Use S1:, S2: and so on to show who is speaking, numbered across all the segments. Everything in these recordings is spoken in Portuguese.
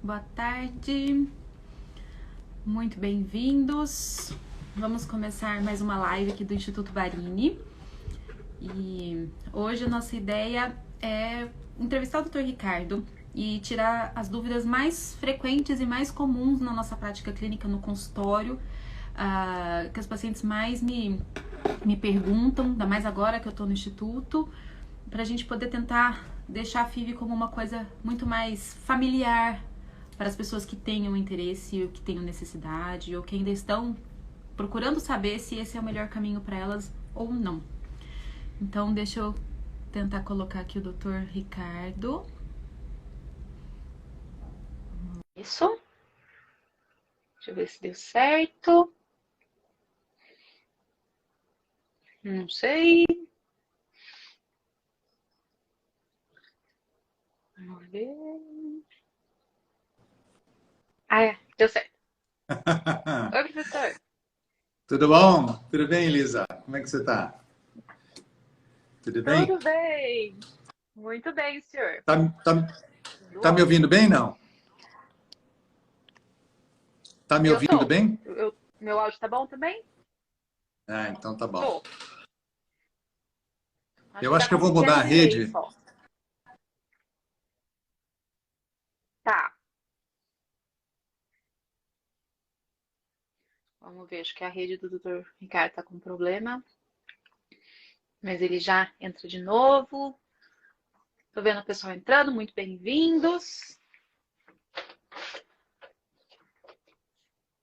S1: Boa tarde, muito bem-vindos. Vamos começar mais uma live aqui do Instituto Varini. E hoje a nossa ideia é entrevistar o Dr. Ricardo e tirar as dúvidas mais frequentes e mais comuns na nossa prática clínica no consultório, que as pacientes mais me perguntam, ainda mais agora que eu estou no Instituto, para a gente poder tentar deixar a FIV como uma coisa muito mais familiar para as pessoas que tenham interesse, ou que tenham necessidade, ou que ainda estão procurando saber se esse é o melhor caminho para elas ou não. Então, deixa eu tentar colocar aqui o Dr. Ricardo. Isso. Deixa eu ver se deu certo. Não sei. Vamos ver. Deu certo. Oi, professor.
S2: Tudo bom? Tudo bem, Elisa? Como é que você está? Tudo bem?
S1: Tudo bem. Muito bem, senhor.
S2: Tá me ouvindo bem, não? Tá me ouvindo bem?
S1: Meu áudio tá bom também?
S2: Ah, então tá bom.
S1: Tô.
S2: Eu acho que eu vou mudar a rede.
S1: Só. Tá. Vamos ver, acho que a rede do Dr. Ricardo tá com problema. Mas ele já entra de novo. Tô vendo o pessoal entrando, muito bem-vindos.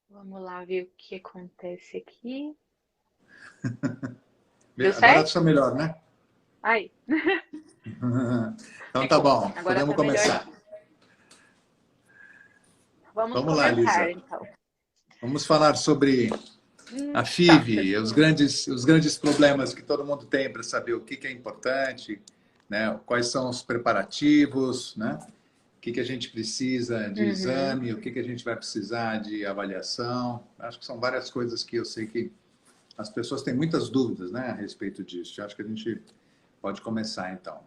S1: Vamos lá ver o que acontece aqui. Deu certo?
S2: Agora está melhor, né?
S1: Aí.
S2: Então tá bom,
S1: agora
S2: podemos
S1: tá
S2: começar. Vamos lá, Elisa.
S1: Então.
S2: Vamos falar sobre a FIV, os grandes problemas que todo mundo tem para saber o que é importante, né? Quais são os preparativos, né? O que a gente precisa de exame, o que a gente vai precisar de avaliação. Acho que são várias coisas que eu sei que as pessoas têm muitas dúvidas, né, a respeito disso. Acho que a gente pode começar, então.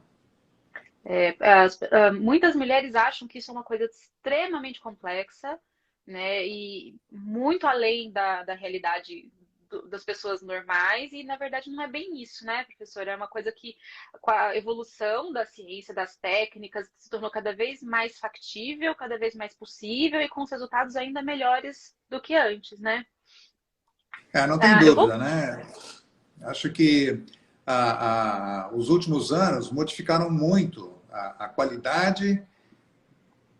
S1: Muitas mulheres acham que isso é uma coisa extremamente complexa, né, e muito além da realidade das pessoas normais, e na verdade não é bem isso, né, professora? É uma coisa que, com a evolução da ciência, das técnicas, se tornou cada vez mais factível, cada vez mais possível e com os resultados ainda melhores do que antes, né?
S2: Não tem dúvida, né? Acho que os últimos anos modificaram muito a qualidade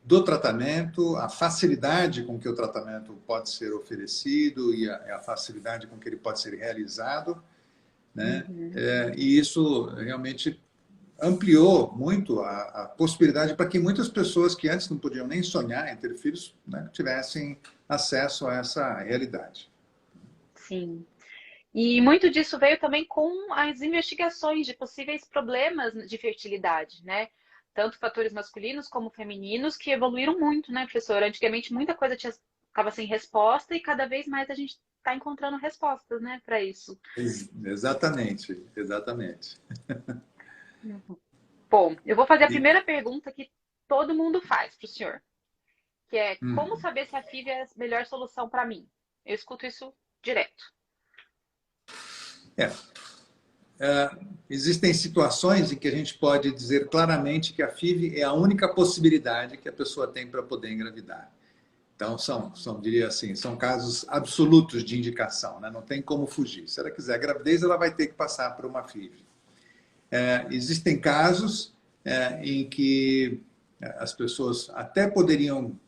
S2: do tratamento, a facilidade com que o tratamento pode ser oferecido e a facilidade com que ele pode ser realizado, né? E isso realmente ampliou muito a possibilidade para que muitas pessoas que antes não podiam nem sonhar em ter filhos, né, tivessem acesso a essa realidade.
S1: Sim. E muito disso veio também com as investigações de possíveis problemas de fertilidade, né? Tanto fatores masculinos como femininos, que evoluíram muito, né, professora? Antigamente muita coisa ficava sem resposta e cada vez mais a gente está encontrando respostas, né, para isso.
S2: Exatamente, exatamente.
S1: Bom, eu vou fazer a primeira pergunta que todo mundo faz para o senhor, que é como saber se a FIV é a melhor solução para mim? Eu escuto isso direto.
S2: Existem situações em que a gente pode dizer claramente que a FIV é a única possibilidade que a pessoa tem para poder engravidar. Então, diria assim, são casos absolutos de indicação, né? Não tem como fugir. Se ela quiser gravidez, ela vai ter que passar por uma FIV. Existem casos em que as pessoas até poderiam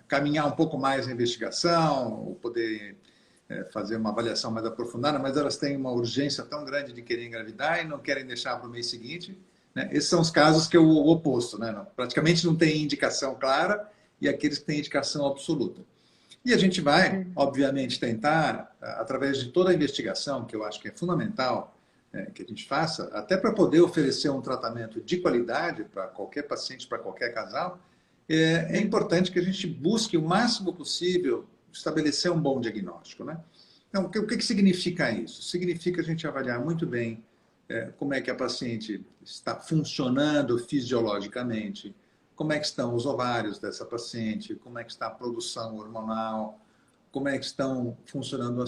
S2: caminhar um pouco mais na investigação, ou poder fazer uma avaliação mais aprofundada, mas elas têm uma urgência tão grande de querer engravidar e não querem deixar para o mês seguinte, né? Esses são os casos que é o oposto, né? Praticamente não tem indicação clara e aqueles que têm indicação absoluta. E a gente vai, obviamente, tentar, através de toda a investigação, que eu acho que é fundamental que a gente faça, até para poder oferecer um tratamento de qualidade para qualquer paciente, para qualquer casal, é importante que a gente busque o máximo possível estabelecer um bom diagnóstico, né? Então, o que significa isso? Significa a gente avaliar muito bem como é que a paciente está funcionando fisiologicamente, como é que estão os ovários dessa paciente, como é que está a produção hormonal, como é que estão funcionando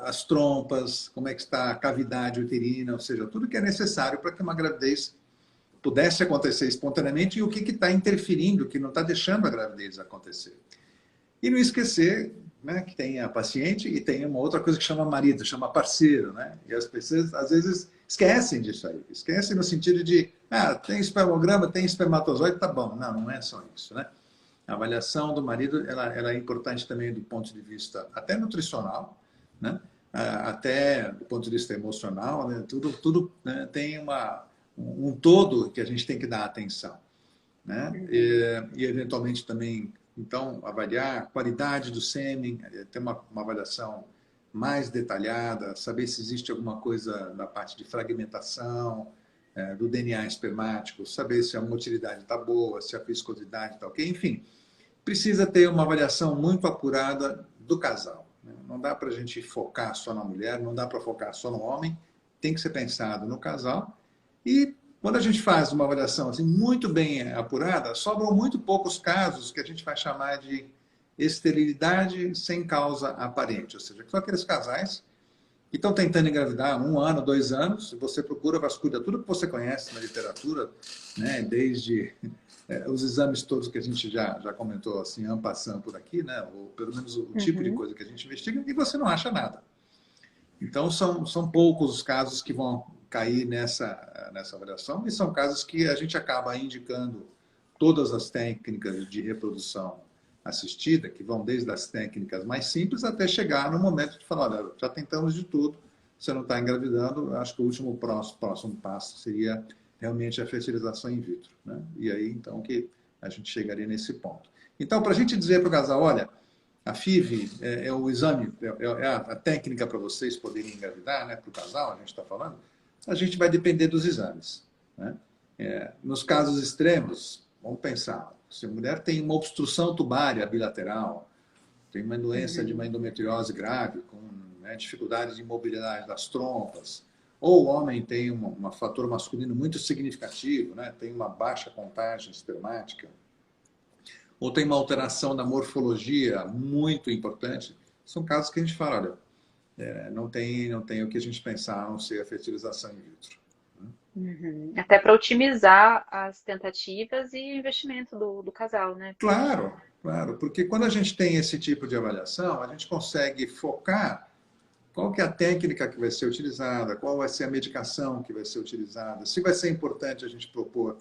S2: as trompas, como é que está a cavidade uterina, ou seja, tudo que é necessário para que uma gravidez pudesse acontecer espontaneamente e o que está interferindo, que não está deixando a gravidez acontecer. E não esquecer, né, que tem a paciente e tem uma outra coisa que chama marido, chama parceiro, né? E as pessoas, às vezes, esquecem disso aí. Esquecem no sentido de, tem espermograma, tem espermatozoide, tá bom. Não, não é só isso, né? A avaliação do marido, ela é importante também do ponto de vista até nutricional, né? Até do ponto de vista emocional, né? Tudo né, tem um todo que a gente tem que dar atenção, né? E eventualmente também, então, avaliar a qualidade do sêmen, ter uma avaliação mais detalhada, saber se existe alguma coisa na parte de fragmentação, do DNA espermático, saber se a motilidade está boa, se a viscosidade está ok, enfim. Precisa ter uma avaliação muito apurada do casal, né? Não dá para a gente focar só na mulher, não dá para focar só no homem, tem que ser pensado no casal. E quando a gente faz uma avaliação assim, muito bem apurada, sobram muito poucos casos que a gente vai chamar de esterilidade sem causa aparente. Ou seja, são aqueles casais que estão tentando engravidar 1 ano, 2 anos, e você procura, vasculha tudo que você conhece na literatura, né, desde os exames todos que a gente já comentou, assim, en passant por aqui, né, ou pelo menos o tipo de coisa que a gente investiga, e você não acha nada. Então, são poucos os casos que vão cair nessa avaliação, e são casos que a gente acaba indicando todas as técnicas de reprodução assistida, que vão desde as técnicas mais simples até chegar no momento de falar, olha, já tentamos de tudo, você não está engravidando, acho que o último próximo passo seria realmente a fertilização in vitro, né? E aí, então, que a gente chegaria nesse ponto. Então, para a gente dizer para o casal, olha, a FIV é o exame, é a técnica para vocês poderem engravidar, né, para o casal, a gente está falando, a gente vai depender dos exames, né? Nos casos extremos, vamos pensar, se a mulher tem uma obstrução tubária bilateral, tem uma doença de uma endometriose grave, com dificuldade de mobilidade das trompas, ou o homem tem um fator masculino muito significativo, né, tem uma baixa contagem espermática, ou tem uma alteração da morfologia muito importante, são casos que a gente fala, olha, não tem o que a gente pensar a não ser a fertilização in vitro.
S3: Até para otimizar as tentativas e investimento do casal, né?
S2: Claro, porque quando a gente tem esse tipo de avaliação, a gente consegue focar qual que é a técnica que vai ser utilizada, qual vai ser a medicação que vai ser utilizada, se vai ser importante a gente propor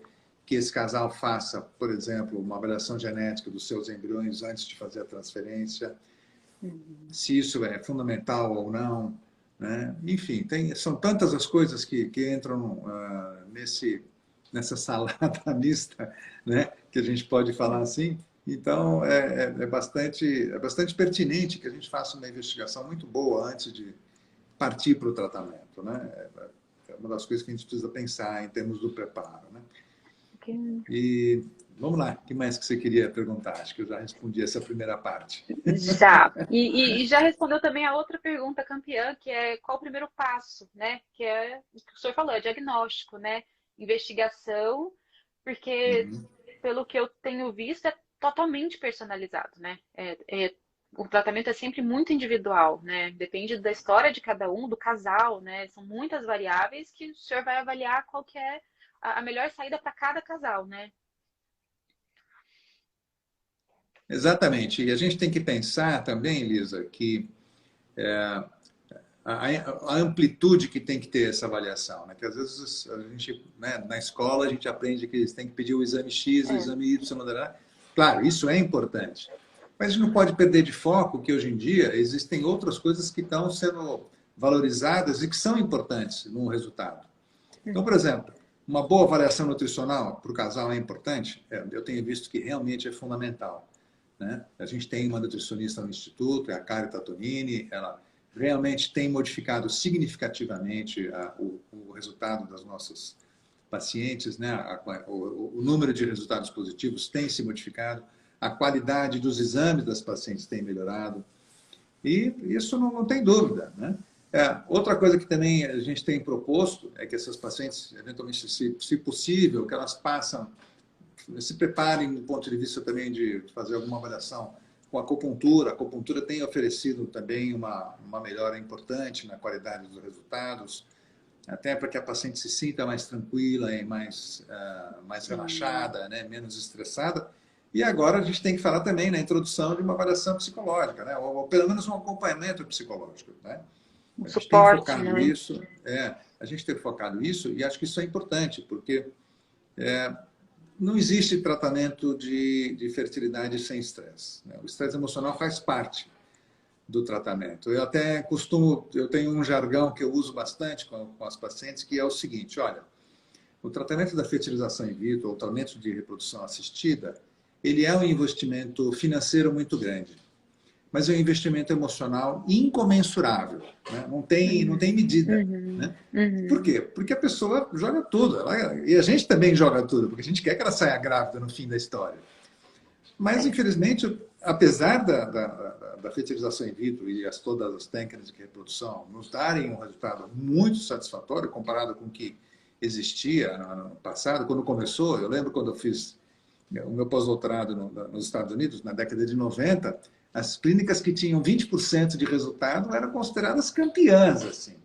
S2: que esse casal faça, por exemplo, uma avaliação genética dos seus embriões antes de fazer a transferência, se isso é fundamental ou não, né? Enfim, são tantas as coisas que entram nessa salada mista, né? Que a gente pode falar assim. Então, é bastante pertinente que a gente faça uma investigação muito boa antes de partir para o tratamento, né? É uma das coisas que a gente precisa pensar em termos do preparo, né? E vamos lá, o que mais que você queria perguntar? Acho que eu já respondi essa primeira parte.
S3: Já. E já respondeu também a outra pergunta campeã, que é qual o primeiro passo, né? Que é o que o senhor falou, é diagnóstico, né? Investigação, porque pelo que eu tenho visto é totalmente personalizado, né? O tratamento é sempre muito individual, né? Depende da história de cada um, do casal, né? São muitas variáveis que o senhor vai avaliar qual que é a melhor saída para cada casal, né?
S2: Exatamente. E a gente tem que pensar também, Lisa, que a amplitude que tem que ter essa avaliação, né? Que às vezes a gente, né, na escola, a gente aprende que eles têm que pedir o exame X, o exame Y, claro, isso é importante. Mas a gente não pode perder de foco que hoje em dia existem outras coisas que estão sendo valorizadas e que são importantes no resultado. Então, por exemplo, uma boa avaliação nutricional para o casal é importante? Eu tenho visto que realmente é fundamental, né? A gente tem uma nutricionista no Instituto, é a Kari Tatonini, ela realmente tem modificado significativamente o resultado das nossas pacientes, né? O número de resultados positivos tem se modificado, a qualidade dos exames das pacientes tem melhorado, e isso não tem dúvida, né? Outra coisa que também a gente tem proposto é que essas pacientes, eventualmente, se possível, que elas se preparem do ponto de vista também de fazer alguma avaliação com a acupuntura. A acupuntura tem oferecido também uma melhora importante na qualidade dos resultados, até para que a paciente se sinta mais tranquila e mais relaxada, né? Menos estressada. E agora a gente tem que falar também na introdução de uma avaliação psicológica, né? Ou pelo menos um acompanhamento psicológico, né?
S3: Um
S2: a gente
S3: suporte,
S2: tem focado
S3: né?
S2: isso, a gente tem focado isso, e acho que isso é importante, porque não existe tratamento de fertilidade sem estresse, né? O estresse emocional faz parte do tratamento. Eu tenho um jargão que eu uso bastante com as pacientes, que é o seguinte: olha, o tratamento da fertilização in vitro, ou o tratamento de reprodução assistida, ele é um investimento financeiro muito grande, mas é um investimento emocional incomensurável, né? Não tem medida, né? Por quê? Porque a pessoa joga tudo, e a gente também joga tudo, porque a gente quer que ela saia grávida no fim da história. Mas, infelizmente, apesar da fertilização in vitro e todas as técnicas de reprodução nos darem um resultado muito satisfatório comparado com o que existia no passado, quando começou, eu lembro quando eu fiz o meu pós-doutorado nos Estados Unidos, na década de 90, as clínicas que tinham 20% de resultado eram consideradas campeãs, assim.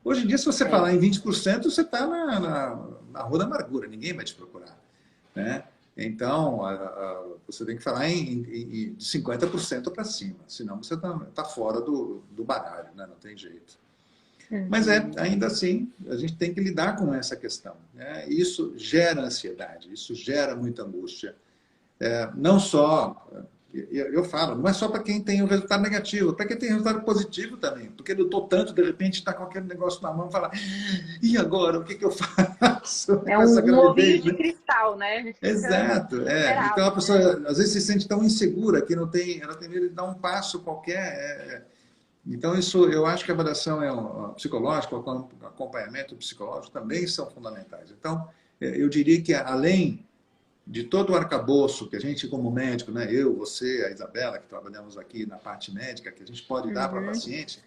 S2: Hoje em dia, se você falar em 20%, você está na rua da amargura, ninguém vai te procurar, né? Então, você tem que falar de 50% para cima, senão você está fora do baralho, né? Não tem jeito. Mas ainda assim, a gente tem que lidar com essa questão, né? Isso gera ansiedade, isso gera muita angústia. Não só, eu falo, não é só para quem tem o resultado negativo, para quem tem o resultado positivo também, porque lutou tanto, de repente está com aquele negócio na mão e fala: e agora, o que eu faço?
S3: É um ovinho de cristal, né?
S2: Exato, então a pessoa às vezes se sente tão insegura que ela tem medo de dar um passo qualquer. Então, eu acho que a avaliação psicológica, o acompanhamento psicológico também são fundamentais. Então, eu diria que além de todo o arcabouço que a gente, como médico, né, eu, você, a Isabela, que trabalhamos aqui na parte médica, que a gente pode dar para a paciente,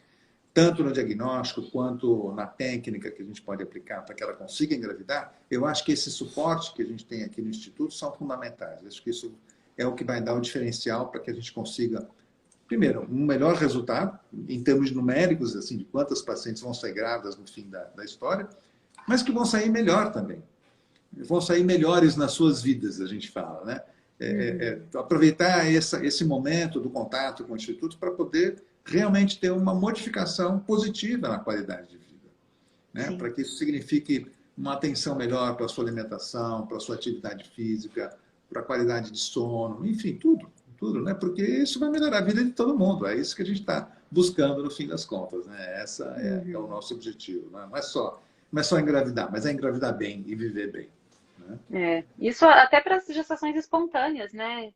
S2: tanto no diagnóstico quanto na técnica que a gente pode aplicar para que ela consiga engravidar, eu acho que esse suporte que a gente tem aqui no Instituto são fundamentais. Eu acho que isso é o que vai dar o diferencial para que a gente consiga, primeiro, um melhor resultado, em termos numéricos, assim, de quantas pacientes vão sair grávidas no fim da história, mas que vão sair melhor também. Vão sair melhores nas suas vidas, a gente fala, né? Aproveitar esse momento do contato com o Instituto para poder realmente ter uma modificação positiva na qualidade de vida, né? Para que isso signifique uma atenção melhor para a sua alimentação, para a sua atividade física, para a qualidade de sono, enfim, tudo, né? Porque isso vai melhorar a vida de todo mundo. É isso que a gente está buscando no fim das contas, né? Essa é o nosso objetivo, né? Não é só engravidar, mas é engravidar bem e viver bem, né?
S3: Isso até para as gestações espontâneas, né?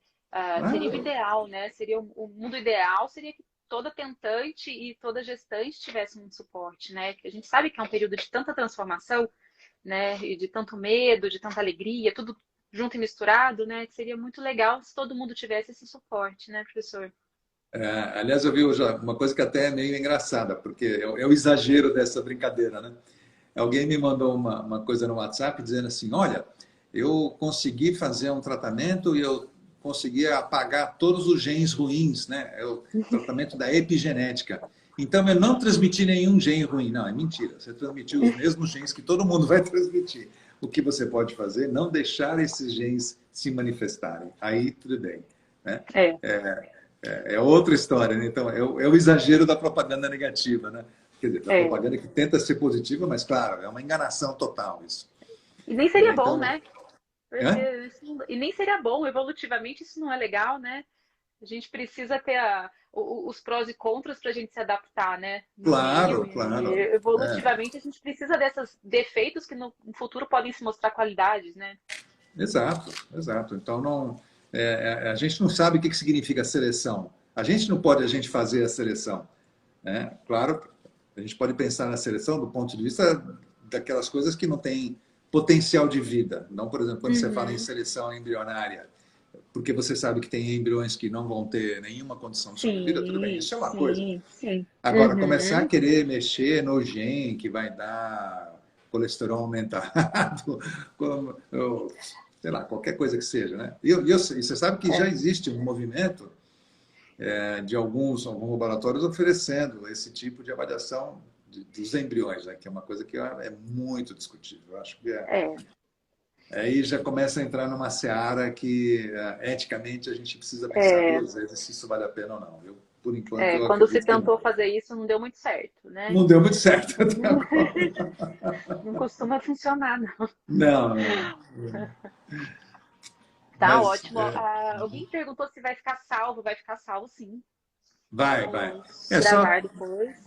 S3: Seria o ideal, né? Seria o mundo ideal, seria que toda tentante e toda gestante tivesse um suporte, né? Porque a gente sabe que é um período de tanta transformação, né? E de tanto medo, de tanta alegria, tudo junto e misturado, né? Que seria muito legal se todo mundo tivesse esse suporte, né, professor?
S2: Aliás, eu vi já uma coisa que até é meio engraçada, porque é o exagero dessa brincadeira, né? Alguém me mandou uma coisa no WhatsApp dizendo assim: olha, eu consegui fazer um tratamento e eu consegui apagar todos os genes ruins, né? É o tratamento da epigenética. Então, eu não transmiti nenhum gene ruim. Não, é mentira. Você transmitiu os mesmos genes que todo mundo vai transmitir. O que você pode fazer? Não deixar esses genes se manifestarem. Aí, tudo bem, né? É outra história, né? Então, é o exagero da propaganda negativa, né? Quer dizer, da propaganda que tenta ser positiva, mas, claro, é uma enganação total isso.
S3: E nem seria bom, né? E nem seria bom, evolutivamente isso não é legal, né? A gente precisa ter os prós e contras para a gente se adaptar, né?
S2: Claro.
S3: E evolutivamente a gente precisa desses defeitos que no futuro podem se mostrar qualidades, né?
S2: Exato. Então, a gente não sabe o que significa seleção. A gente não pode fazer a seleção, né? Claro, a gente pode pensar na seleção do ponto de vista daquelas coisas que não têm potencial de vida. Não, por exemplo, quando você fala em seleção embrionária, porque você sabe que tem embriões que não vão ter nenhuma condição de sobrevida, tudo bem, isso é uma coisa.
S3: Sim.
S2: Agora, começar a querer mexer no gene que vai dar colesterol aumentado, sei lá, qualquer coisa que seja, né? E você sabe que já existe um movimento de alguns laboratórios oferecendo esse tipo de avaliação dos embriões, né? Que é uma coisa que é muito discutível. Eu acho que aí já começa a entrar numa seara que, eticamente, a gente precisa pensar duas vezes se isso vale a pena ou não. Eu, por enquanto, eu
S3: Quando se
S2: acredito que
S3: tentou
S2: não.
S3: fazer isso, não deu muito certo, né?
S2: Não deu muito certo até agora.
S3: Não costuma funcionar, não.
S2: Não, não.
S3: Tá
S2: Mas
S3: ótimo. Alguém perguntou se vai ficar salvo. Vai ficar salvo, sim.
S2: vai.
S3: Vamos
S2: É
S3: gravar
S2: só
S3: depois.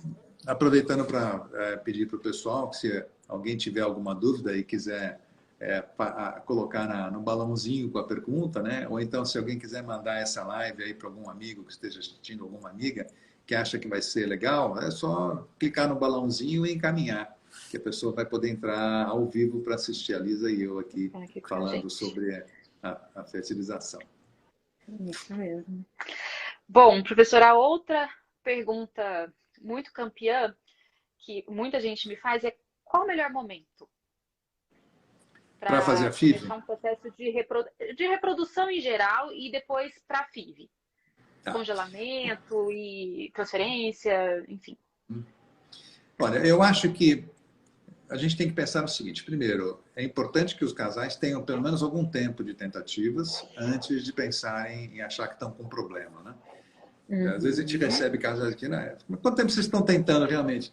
S2: aproveitando para pedir para o pessoal que se alguém tiver alguma dúvida e quiser colocar no balãozinho com a pergunta, né? Ou então se alguém quiser mandar essa live aí para algum amigo que esteja assistindo, alguma amiga que acha que vai ser legal, é só clicar no balãozinho e encaminhar, que a pessoa vai poder entrar ao vivo para assistir a Lisa e eu aqui falando sobre a fertilização.
S3: Isso mesmo. Bom, professora, a outra pergunta muito campeã que muita gente me faz é qual o melhor momento
S2: para fazer a FIV?
S3: começar um processo de reprodução em geral e depois para a FIV? Tá. Congelamento e transferência, enfim.
S2: Olha, eu acho que a gente tem que pensar no seguinte. Primeiro, é importante que os casais tenham pelo menos algum tempo de tentativas antes de pensarem em achar que estão com problema, né? Às vezes a gente recebe casais aqui, né? Quanto tempo vocês estão tentando realmente?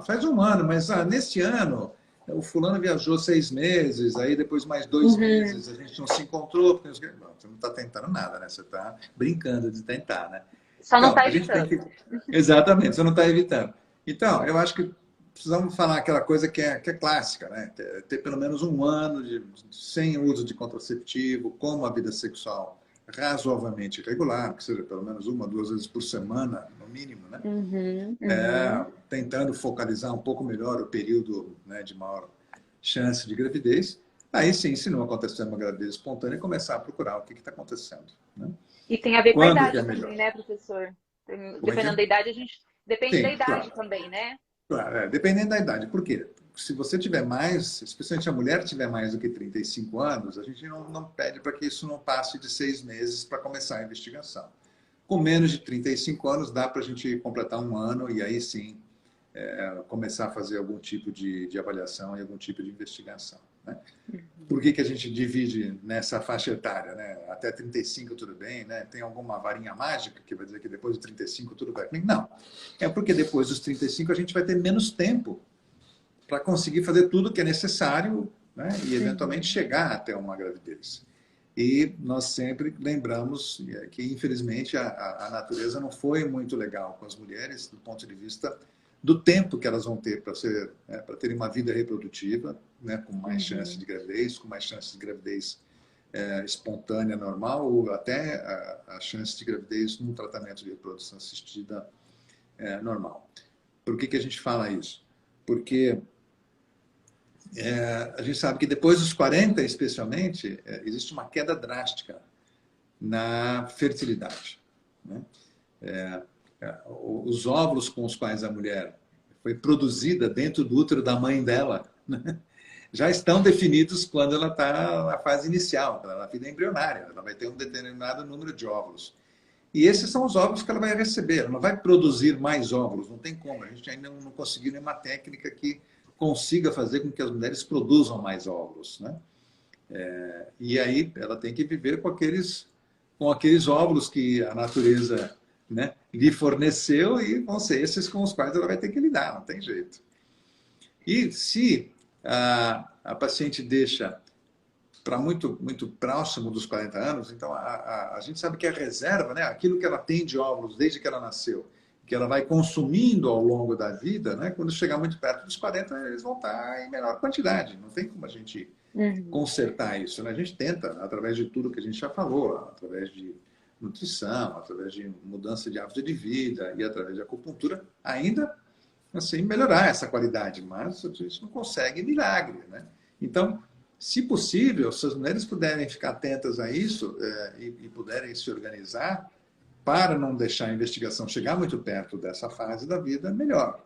S2: Faz um ano, mas neste ano o fulano viajou 6 meses, aí depois mais 2 meses a gente não se encontrou. Porque não, você não está tentando nada, né? Você está brincando de tentar, né?
S3: Só não está evitando.
S2: Exatamente, você não está evitando. Então, eu acho que precisamos falar aquela coisa que é clássica, né? Ter pelo menos um ano sem uso de contraceptivo, com uma vida sexual razoavelmente regular, que seja pelo menos 1 ou 2 vezes por semana, no mínimo, né? Tentando focalizar um pouco melhor o período, né, de maior chance de gravidez. Aí sim, se não acontecer uma gravidez espontânea, começar a procurar o que está acontecendo, né?
S3: E tem a ver com a idade também, né, professor? Dependendo da idade, depende da idade também, né?
S2: Claro, dependendo da idade. Por quê? Se você tiver mais, especialmente a mulher tiver mais do que 35 anos, a gente não pede para que isso não passe de 6 meses para começar a investigação. Com menos de 35 anos, dá para a gente completar 1 ano e aí sim começar a fazer algum tipo de avaliação e algum tipo de investigação, né? Por que a gente divide nessa faixa etária, né? Até 35 tudo bem, né? Tem alguma varinha mágica que vai dizer que depois de 35 tudo vai bem? Não. É porque depois dos 35 a gente vai ter menos tempo para conseguir fazer tudo que é necessário, né? E eventualmente chegar até uma gravidez. E nós sempre lembramos que, infelizmente, a natureza não foi muito legal com as mulheres do ponto de vista do tempo que elas vão ter para terem uma vida reprodutiva, né, com mais chance de gravidez, com mais chances de gravidez espontânea normal, ou até a chance de gravidez num tratamento de reprodução assistida normal. Por que a gente fala isso? Porque a gente sabe que depois dos 40, especialmente, existe uma queda drástica na fertilidade, né? Os óvulos com os quais a mulher foi produzida dentro do útero da mãe dela, né, já estão definidos quando ela está na fase inicial, na vida embrionária. Ela vai ter um determinado número de óvulos. E esses são os óvulos que ela vai receber. Ela não vai produzir mais óvulos, não tem como. A gente ainda não conseguiu nenhuma técnica que consiga fazer com que as mulheres produzam mais óvulos, né? E aí ela tem que viver com aqueles óvulos que a natureza, né, lhe forneceu e vão ser esses com os quais ela vai ter que lidar, não tem jeito. E se a paciente deixa para muito, muito próximo dos 40 anos, então a gente sabe que a reserva, né, aquilo que ela tem de óvulos desde que ela nasceu, que ela vai consumindo ao longo da vida, né, quando chegar muito perto dos 40, eles vão estar em menor quantidade. Não tem como a gente consertar isso, né? A gente tenta, através de tudo que a gente já falou, através de nutrição, através de mudança de hábito de vida e através de acupuntura, ainda assim melhorar essa qualidade, mas a gente não consegue milagre, né? Então, se possível, se as mulheres puderem ficar atentas a isso e puderem se organizar para não deixar a investigação chegar muito perto dessa fase da vida, melhor,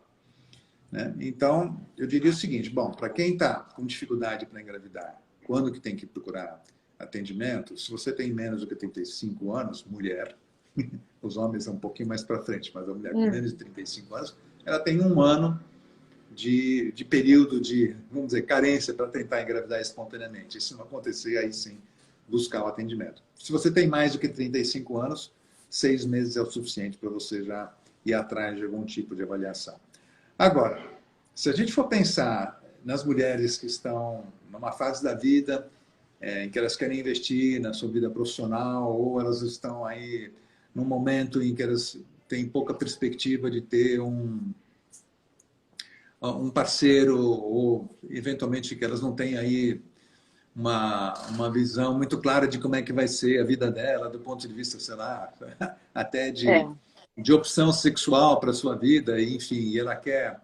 S2: né? Então, eu diria o seguinte, bom, para quem está com dificuldade para engravidar, quando que tem que procurar atendimento, se você tem menos do que 35 anos, mulher, os homens são um pouquinho mais para frente, mas a mulher com menos de 35 anos, ela tem um ano de período de, vamos dizer, carência para tentar engravidar espontaneamente. E se não acontecer, aí sim, buscar o atendimento. Se você tem mais do que 35 anos, 6 meses é o suficiente para você já ir atrás de algum tipo de avaliação. Agora, se a gente for pensar nas mulheres que estão numa fase da vida em que elas querem investir na sua vida profissional, ou elas estão aí num momento em que elas têm pouca perspectiva de ter um parceiro, ou eventualmente que elas não têm aí uma visão muito clara de como é que vai ser a vida dela, do ponto de vista, sei lá, até de opção sexual para a sua vida, enfim, e ela quer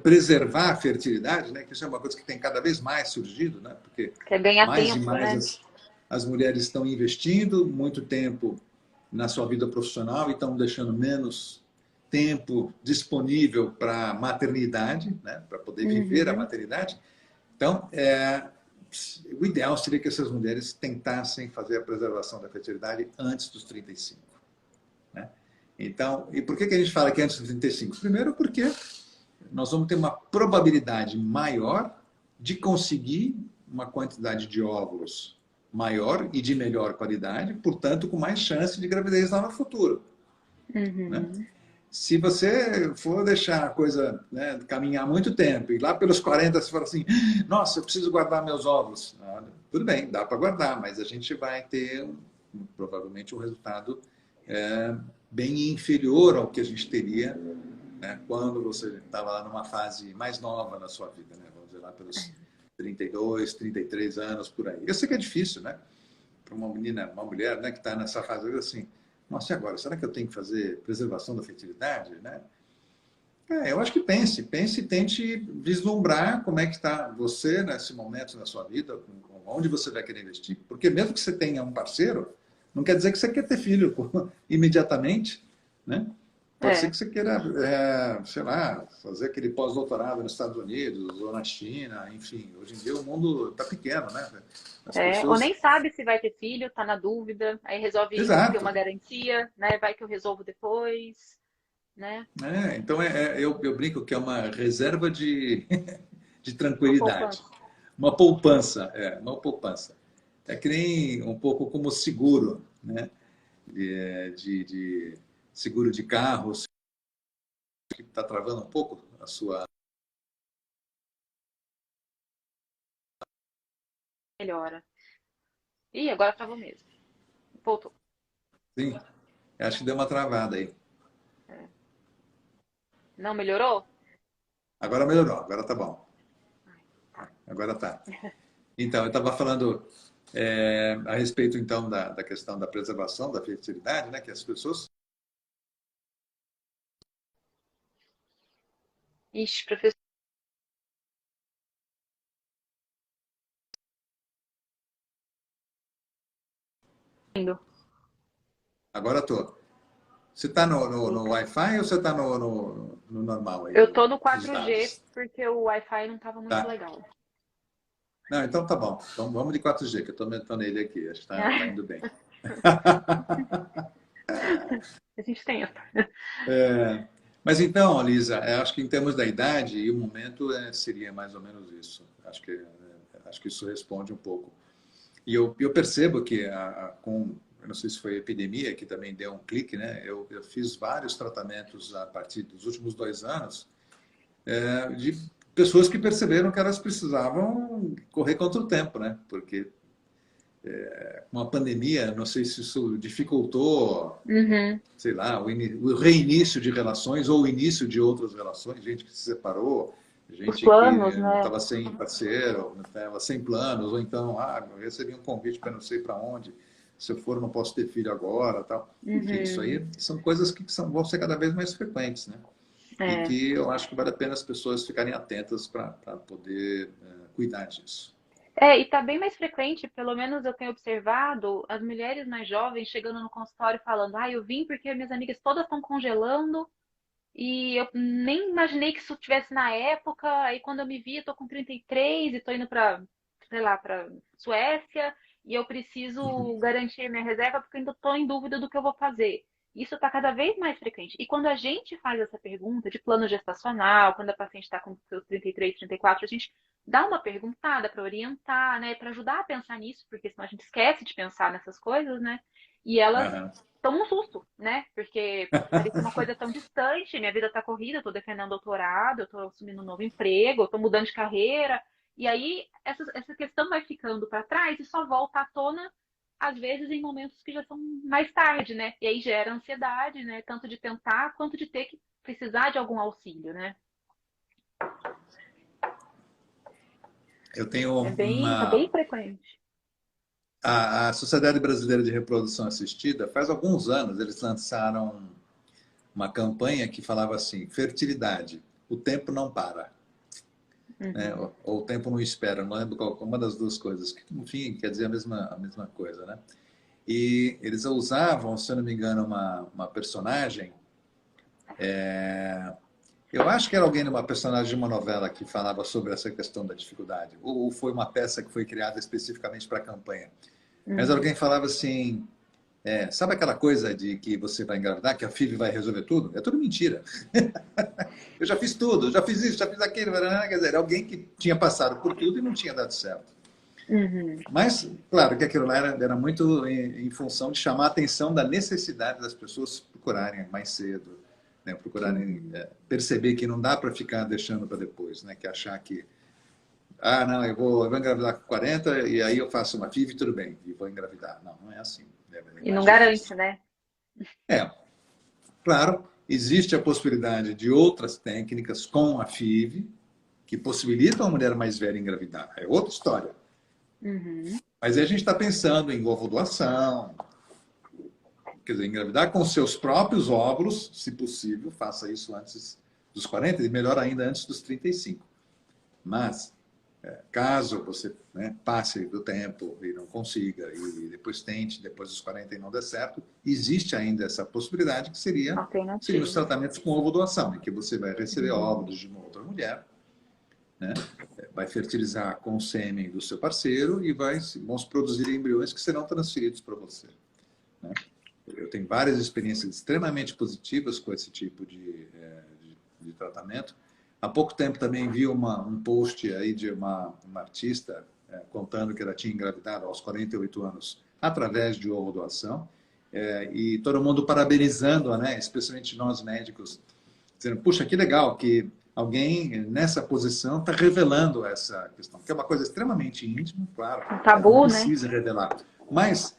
S2: preservar a fertilidade, né? Que isso é uma coisa que tem cada vez mais surgido, né? Porque
S3: Quer ganhar
S2: mais e
S3: tempo, né?
S2: mais as mulheres estão investindo muito tempo na sua vida profissional e estão deixando menos tempo disponível para a maternidade, né? Para poder viver a maternidade. Então, o ideal seria que essas mulheres tentassem fazer a preservação da fertilidade antes dos 35. Né? Então, e por que a gente fala que antes dos 35? Primeiro, porque nós vamos ter uma probabilidade maior de conseguir uma quantidade de óvulos maior e de melhor qualidade, portanto, com mais chance de gravidez lá no futuro. Né? Se você for deixar a coisa, né, caminhar muito tempo e lá pelos 40 você fala assim, nossa, eu preciso guardar meus óvulos. Tudo bem, dá para guardar, mas a gente vai ter provavelmente um resultado bem inferior ao que a gente teria, né, quando você estava lá numa fase mais nova na sua vida, né? Vamos dizer lá pelos 32, 33 anos, por aí. Eu sei que é difícil, né? Para uma menina, uma mulher, né, que está nessa fase, assim, nossa, e agora? Será que eu tenho que fazer preservação da fertilidade, né? Eu acho que pense e tente vislumbrar como é que está você nesse momento na sua vida, onde você vai querer investir, porque mesmo que você tenha um parceiro, não quer dizer que você quer ter filho imediatamente, né? Pode ser que você queira, sei lá, fazer aquele pós-doutorado nos Estados Unidos ou na China, enfim. Hoje em dia o mundo está pequeno, né? As
S3: Ou
S2: pessoas...
S3: nem sabe se vai ter filho, tá na dúvida, aí resolve ter
S2: Exato.
S3: uma garantia, né? Vai que eu resolvo depois, né?
S2: Então, eu brinco que é uma reserva de, de
S3: Uma
S2: tranquilidade.
S3: poupança.
S2: Uma poupança. É que nem um pouco como seguro, né? De seguro de carro, que está travando um pouco a sua...
S3: Melhora. Ih, agora travou mesmo. Voltou.
S2: Sim, acho que deu uma travada aí.
S3: Não melhorou?
S2: Agora melhorou, agora tá bom.
S3: Tá.
S2: Agora tá. Então, eu estava falando a respeito, então, da questão da preservação da fertilidade, né? Que as pessoas...
S3: Ixi, professor.
S2: Agora tô. Você está no Wi-Fi ou você está no normal aí,
S3: Eu tô no
S2: dos
S3: 4G
S2: dados?
S3: porque o Wi-Fi não tava muito
S2: Tá.
S3: legal.
S2: Não, então tá bom. Então vamos de 4G, que eu estou nele aqui. Acho que tá indo bem.
S3: A gente tenta.
S2: Mas então, Lisa, eu acho que em termos da idade e o momento seria mais ou menos isso. Acho que isso responde um pouco. E eu percebo que eu não sei se foi a epidemia que também deu um clique, né? Eu fiz vários tratamentos a partir dos últimos 2 anos de pessoas que perceberam que elas precisavam correr contra o tempo, né? Porque com a pandemia, não sei se isso dificultou, sei lá, o reinício de relações ou o início de outras relações, gente que se separou,
S3: Os
S2: gente que
S3: planos, né?
S2: estava sem parceiro, estava sem planos, ou então, eu recebi um convite para não sei para onde, se eu for não posso ter filho agora, tal. Enfim, isso aí são coisas que vão ser cada vez mais frequentes, né? E que eu acho que vale a pena as pessoas ficarem atentas para poder cuidar disso.
S3: E tá bem mais frequente, pelo menos eu tenho observado, as mulheres mais jovens chegando no consultório falando, eu vim porque minhas amigas todas estão congelando, e eu nem imaginei que isso tivesse na época. Aí quando eu me vi, eu tô com 33 e tô indo para, sei lá, para Suécia e eu preciso garantir minha reserva porque eu ainda tô em dúvida do que eu vou fazer. Isso está cada vez mais frequente. E quando a gente faz essa pergunta de plano gestacional, quando a paciente está com seus 33, 34, a gente dá uma perguntada para orientar, né, para ajudar a pensar nisso, porque senão a gente esquece de pensar nessas coisas, né? E elas
S2: Aham.
S3: tomam um susto, né? Porque parecia uma coisa tão distante, minha vida está corrida, eu estou defendendo doutorado, eu estou assumindo um novo emprego, eu estou mudando de carreira. E aí essa questão vai ficando para trás e só volta à tona às vezes em momentos que já são mais tarde, né? E aí gera ansiedade, né? Tanto de tentar quanto de ter que precisar de algum auxílio, né?
S2: Eu tenho
S3: Tá bem frequente.
S2: a Sociedade Brasileira de Reprodução Assistida, faz alguns anos, eles lançaram uma campanha que falava assim: fertilidade, o tempo não para. Né?
S3: Uhum.
S2: Ou o tempo não espera, não lembro qual, uma das duas coisas. Que, enfim, quer dizer a mesma coisa, né? E eles usavam, se eu não me engano, uma personagem. Eu acho que era alguém numa personagem de uma novela que falava sobre essa questão da dificuldade. Ou foi uma peça que foi criada especificamente para a campanha. Mas
S3: Uhum.
S2: alguém falava assim: sabe aquela coisa de que você vai engravidar, que a FIV vai resolver tudo? É tudo mentira. Eu já fiz tudo, já fiz isso, já fiz aquilo. Quer dizer, alguém que tinha passado por tudo e não tinha dado certo.
S3: Uhum.
S2: Mas, claro que aquilo lá era muito em função de chamar a atenção da necessidade das pessoas procurarem mais cedo, né? Procurarem
S3: Uhum.
S2: perceber que não dá para ficar deixando para depois, né? Que achar que, não, eu vou engravidar com 40 e aí eu faço uma FIV e tudo bem, e vou engravidar. Não, não é assim. É
S3: E não
S2: mais
S3: garante,
S2: difícil.
S3: né?
S2: É, claro, existe a possibilidade de outras técnicas com a FIV que possibilitam a mulher mais velha engravidar. É outra história.
S3: Uhum.
S2: Mas aí a gente está pensando em ovo doação, quer dizer, engravidar com seus próprios óvulos, se possível, faça isso antes dos 40 e melhor ainda antes dos 35. Mas, caso você, né, passe do tempo e não consiga, e depois tente, depois dos 40 e não der certo, existe ainda essa possibilidade que seriam os
S3: Alternativa.
S2: tratamentos com ovo doação, em que você vai receber
S3: Uhum.
S2: óvulos de uma outra mulher, né, vai fertilizar com o sêmen do seu parceiro e vão se produzir embriões que serão transferidos para você. Né? Eu tenho várias experiências extremamente positivas com esse tipo de tratamento. Há pouco tempo também vi um post aí de uma artista contando que ela tinha engravidado aos 48 anos através de ovo doação. E todo mundo parabenizando, né? Especialmente nós médicos, dizendo: puxa, que legal que alguém nessa posição está revelando essa questão, que é uma coisa extremamente íntima, claro,
S3: Um
S2: não
S3: tabu, né?
S2: precisa revelar. Mas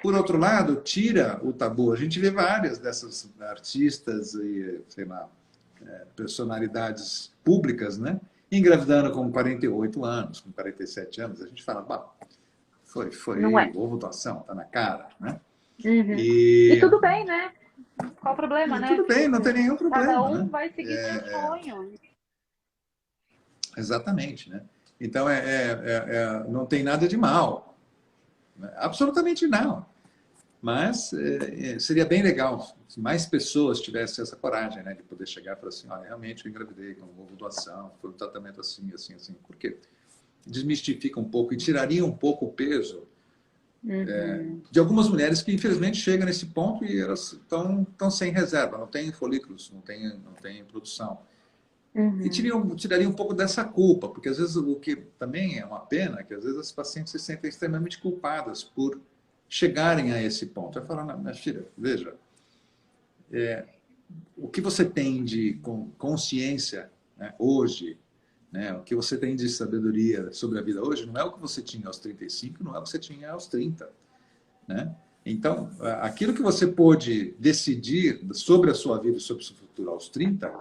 S2: por outro lado, tira o tabu. A gente vê várias dessas artistas e, sei lá, personalidades públicas, né? Engravidando com 48 anos, com 47 anos. A gente fala: bah,
S3: Não
S2: foi
S3: é.
S2: ovo doação, tá na cara, né?
S3: Uhum. E
S2: E,
S3: tudo bem, né? Qual o problema,
S2: e
S3: né?
S2: tudo bem, não tem nenhum
S3: Cada
S2: problema,
S3: um
S2: né?
S3: vai seguir seu sonho.
S2: Exatamente, né? Então, não tem nada de mal, né? Absolutamente não. Mas seria bem legal se mais pessoas tivessem essa coragem, né, de poder chegar e falar assim: olha, realmente eu engravidei com ovo doação, foi um tratamento assim, assim, assim. Por quê? Desmistifica um pouco e tiraria um pouco o peso
S3: Uhum.
S2: de algumas mulheres que infelizmente chegam nesse ponto e elas estão sem reserva, não têm folículos, não tem produção. E
S3: Uhum.
S2: tiraria um pouco dessa culpa, porque às vezes o que também é uma pena, que às vezes as pacientes se sentem extremamente culpadas por chegarem a esse ponto. Eu falo: minha filha, veja, o que você tem de consciência, né, hoje, né, o que você tem de sabedoria sobre a vida hoje, não é o que você tinha aos 35, não é o que você tinha aos 30. Né? Então, aquilo que você pôde decidir sobre a sua vida e sobre o seu futuro aos 30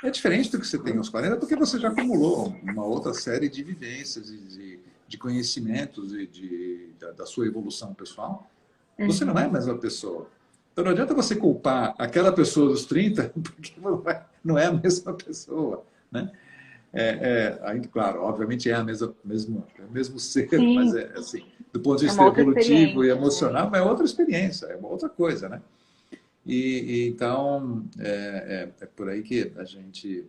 S2: é diferente do que você tem aos 40, porque você já acumulou uma outra série de vivências e de conhecimentos e da sua evolução pessoal. Você não é a
S3: Uhum.
S2: mesma pessoa. Então não adianta você culpar aquela pessoa dos 30 porque não é a mesma pessoa. Né? Claro, obviamente é é o mesmo ser, mas
S3: Sim,
S2: assim, do ponto de
S3: é
S2: vista
S3: uma outra
S2: evolutivo e
S3: experiência, né?
S2: emocional, é outra experiência, é uma outra coisa. Né? Então, é por aí que a gente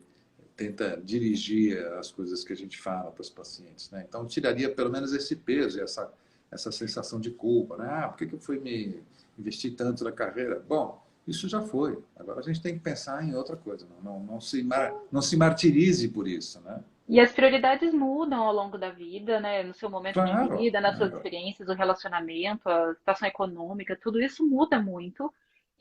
S2: tenta dirigir as coisas que a gente fala para os pacientes, né? Então, tiraria pelo menos esse peso, essa sensação de culpa, né? Ah, por que eu fui me investir tanto na carreira? Bom, isso já foi. Agora a gente tem que pensar em outra coisa. Não se martirize por isso, né?
S3: E as prioridades mudam ao longo da vida, né? No seu momento de
S2: Claro,
S3: vida, nas suas
S2: claro.
S3: experiências, o relacionamento, a situação econômica, tudo isso muda muito.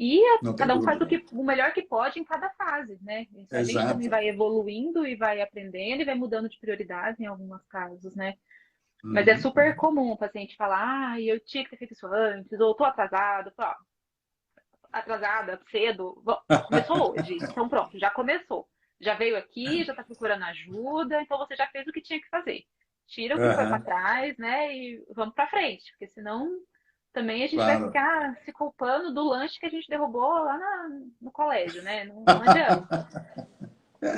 S3: E
S2: Não tem
S3: cada um faz
S2: dúvida.
S3: o melhor que pode em cada fase, né? A gente também
S2: Exato.
S3: vai evoluindo e vai aprendendo e vai mudando de prioridade em alguns casos, né? Mas é
S2: Uhum,
S3: super
S2: uhum.
S3: comum o paciente falar, ah, eu tinha que ter feito isso antes, ou tô atrasado, tô atrasada, cedo. Bom, começou hoje, então pronto, já começou. Já veio aqui, já está procurando ajuda, então você já fez o que tinha que fazer. Tira o que foi para
S2: Aham,
S3: trás, né? E vamos para frente, porque senão também a gente vai
S2: claro.
S3: ficar se culpando do lanche que a gente derrubou lá no colégio, né? Não adianta.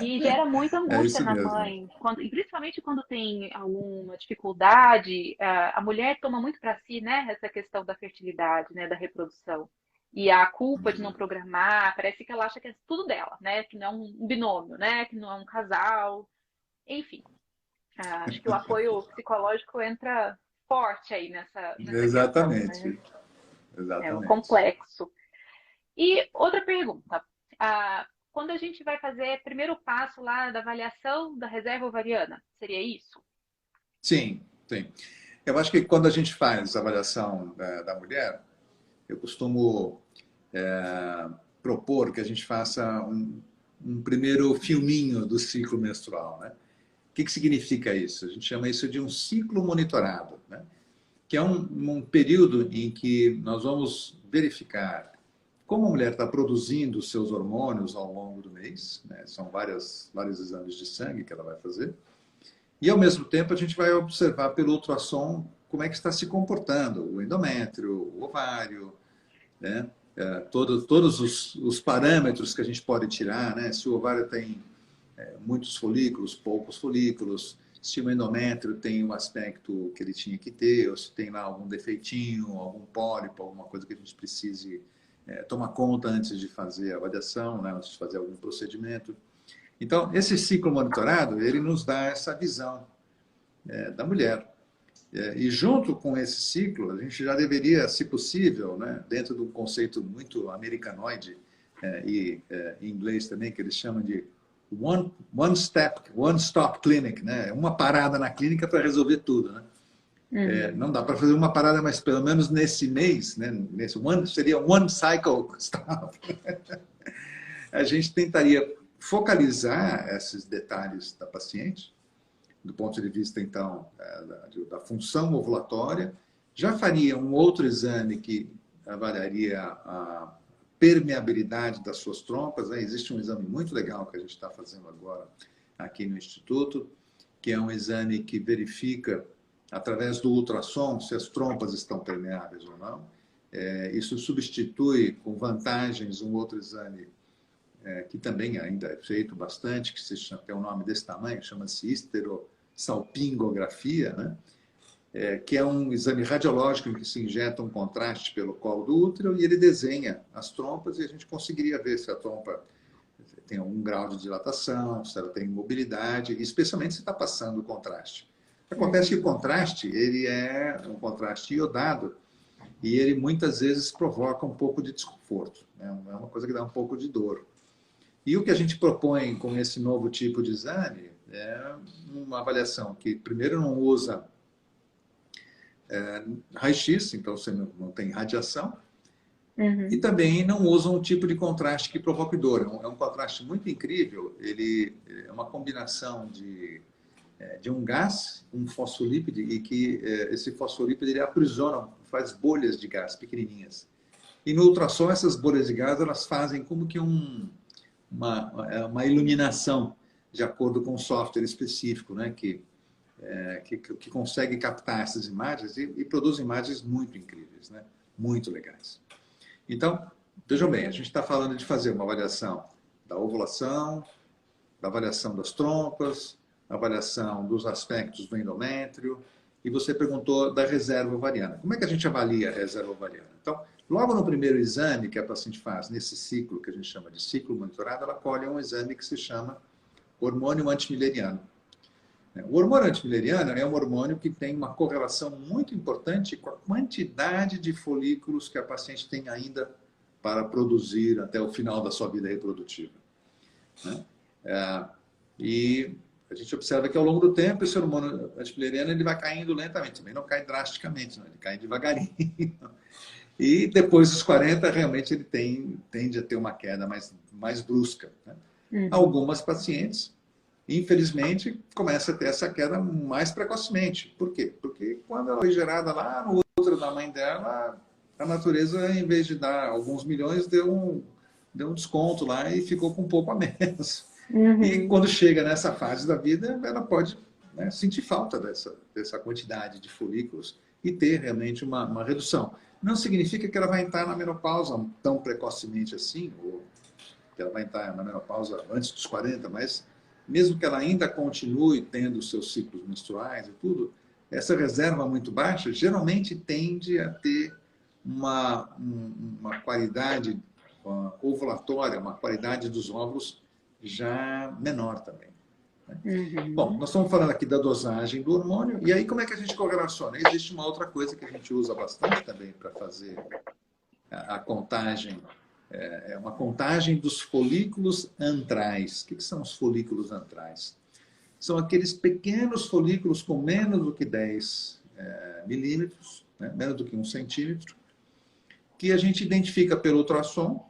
S3: E gera muita
S2: É
S3: angústia
S2: isso
S3: na
S2: mesmo.
S3: mãe, e principalmente quando tem alguma dificuldade, a mulher toma muito para si, né, essa questão da fertilidade, né, da reprodução. E a culpa de não programar, parece que ela acha que é tudo dela, né, que não é um binômio, né, que não é um casal, enfim. Acho que o apoio psicológico entra forte aí nessa questão, né?
S2: Exatamente.
S3: É um
S2: Exatamente.
S3: complexo. E outra pergunta. Quando a gente vai fazer primeiro passo lá da avaliação da reserva ovariana, seria isso?
S2: Sim, sim. Eu acho que quando a gente faz a avaliação da mulher, eu costumo propor que a gente faça um primeiro filminho do ciclo menstrual, né? O que significa isso? A gente chama isso de um ciclo monitorado, né? Que é um período em que nós vamos verificar como a mulher está produzindo os seus hormônios ao longo do mês, né? São vários exames de sangue que ela vai fazer. E, ao mesmo tempo, a gente vai observar pelo ultrassom como é que está se comportando o endométrio, o ovário, né? Todos os parâmetros que a gente pode tirar, né? Se o ovário tem muitos folículos, poucos folículos, se o endométrio tem o aspecto que ele tinha que ter, ou se tem lá algum defeitinho, algum pólipo, alguma coisa que a gente precise tomar conta antes de fazer a avaliação, né? Antes de fazer algum procedimento. Então, esse ciclo monitorado, ele nos dá essa visão da mulher. E junto com esse ciclo, a gente já deveria, se possível, né, dentro de um conceito muito americanoide, em inglês também, que eles chamam de one stop clinic, né? Uma parada na clínica para resolver tudo, né?
S3: Uhum.
S2: Não dá para fazer uma parada, mas pelo menos nesse mês, né, seria one cycle stop. A gente tentaria focalizar esses detalhes da paciente, do ponto de vista, então, da função ovulatória. Já faria um outro exame que avaliaria a permeabilidade das suas trompas, né? Existe um exame muito legal que a gente está fazendo agora aqui no Instituto, que é um exame que verifica, através do ultrassom, se as trompas estão permeáveis ou não. Isso substitui, com vantagens, um outro exame que também ainda é feito bastante, que tem um nome desse tamanho, chama-se histerosalpingografia, né? Que é um exame radiológico em que se injeta um contraste pelo colo do útero e ele desenha as trompas e a gente conseguiria ver se a trompa tem algum grau de dilatação, se ela tem mobilidade, especialmente se está passando o contraste. Acontece que o
S3: Uhum.
S2: contraste, ele é um contraste iodado e ele muitas vezes provoca um pouco de desconforto, né? É uma coisa que dá um pouco de dor. E o que a gente propõe com esse novo tipo de exame é uma avaliação que, primeiro, não usa raio-x, então você não tem radiação, e
S3: Uhum.
S2: também não usa um tipo de contraste que provoque dor. É um contraste muito incrível, ele é uma combinação de um gás, um fosfolípide, e que esse fosfolípide ele aprisiona, faz bolhas de gás pequenininhas. E no ultrassom, essas bolhas de gás elas fazem como que uma iluminação de acordo com um software específico, né, que consegue captar essas imagens e produz imagens muito incríveis, né, muito legais. Então, vejam bem, a gente está falando de fazer uma avaliação da ovulação, da avaliação das trompas, avaliação dos aspectos do endométrio e você perguntou da reserva ovariana. Como é que a gente avalia a reserva ovariana? Então, logo no primeiro exame que a paciente faz, nesse ciclo que a gente chama de ciclo monitorado, ela colhe um exame que se chama hormônio antimileriano. O hormônio antimileriano é um hormônio que tem uma correlação muito importante com a quantidade de folículos que a paciente tem ainda para produzir até o final da sua vida reprodutiva. E a gente observa que ao longo do tempo esse hormônio antimileriano ele vai caindo lentamente, também não cai drasticamente, não, ele cai devagarinho. E depois dos 40, realmente ele tende a ter uma queda mais brusca. Algumas pacientes, infelizmente, começam a ter essa queda mais precocemente. Por quê? Porque quando ela foi gerada lá no útero da mãe dela, a natureza, em vez de dar alguns milhões, deu um desconto lá e ficou com um pouco a menos. E quando chega nessa fase da vida, ela pode sentir falta dessa quantidade de folículos e ter realmente uma redução. Não significa que ela vai entrar na menopausa tão precocemente assim, ou que ela vai entrar na menopausa antes dos 40, mas mesmo que ela ainda continue tendo os seus ciclos menstruais e tudo, essa reserva muito baixa geralmente tende a ter uma qualidade ovulatória, uma qualidade dos óvulos já menor também. Bom, nós estamos falando aqui da dosagem do hormônio, e aí como é que a gente correlaciona? Existe uma outra coisa que a gente usa bastante também para fazer a contagem, é uma contagem dos folículos antrais. O que são os folículos antrais? São aqueles pequenos folículos com menos do que 10 milímetros, menos do que 1 centímetro, que a gente identifica pelo ultrassom.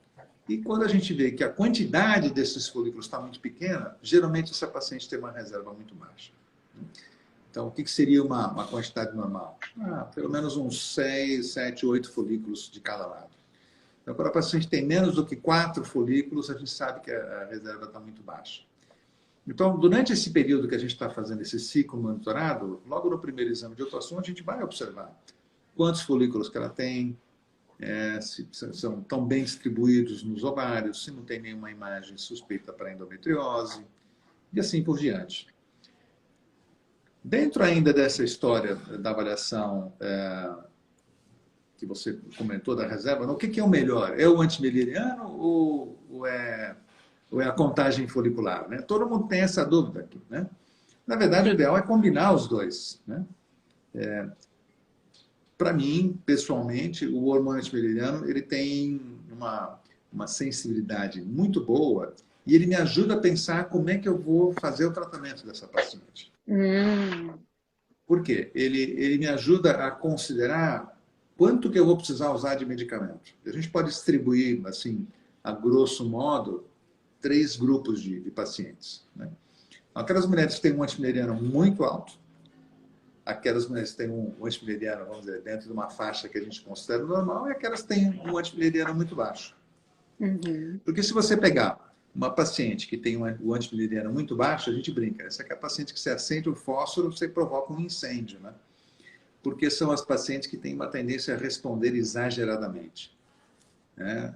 S2: E quando a gente vê que a quantidade desses folículos está muito pequena, geralmente essa paciente tem uma reserva muito baixa. Então, o que seria uma quantidade normal? Pelo menos uns 6, 7, 8 folículos de cada lado. Então, quando a paciente tem menos do que 4 folículos, a gente sabe que a reserva está muito baixa. Então, durante esse período que a gente está fazendo esse ciclo monitorado, logo no primeiro exame de ultrassom, a gente vai observar quantos folículos que ela tem, se são tão bem distribuídos nos ovários, se não tem nenhuma imagem suspeita para endometriose, e assim por diante. Dentro ainda dessa história da avaliação que você comentou da reserva, o que é o melhor? É o antimileriano ou é a contagem folicular? Todo mundo tem essa dúvida aqui. Na verdade, o ideal é combinar os dois. Para mim, pessoalmente, o hormônio antimileriano ele tem uma sensibilidade muito boa e ele me ajuda a pensar como é que eu vou fazer o tratamento dessa paciente. Por quê? Ele me ajuda a considerar quanto que eu vou precisar usar de medicamento. A gente pode distribuir, assim, a grosso modo, 3 grupos de pacientes. Aquelas mulheres que têm um antimileriano muito alto, aquelas mulheres que têm um antimileriano, vamos dizer, dentro de uma faixa que a gente considera normal, e aquelas que têm um antimileriano muito baixo. Porque se você pegar uma paciente que tem um antimileriano muito baixo, a gente brinca, essa é a paciente que se acende o fósforo, você provoca um incêndio, Porque são as pacientes que têm uma tendência a responder exageradamente.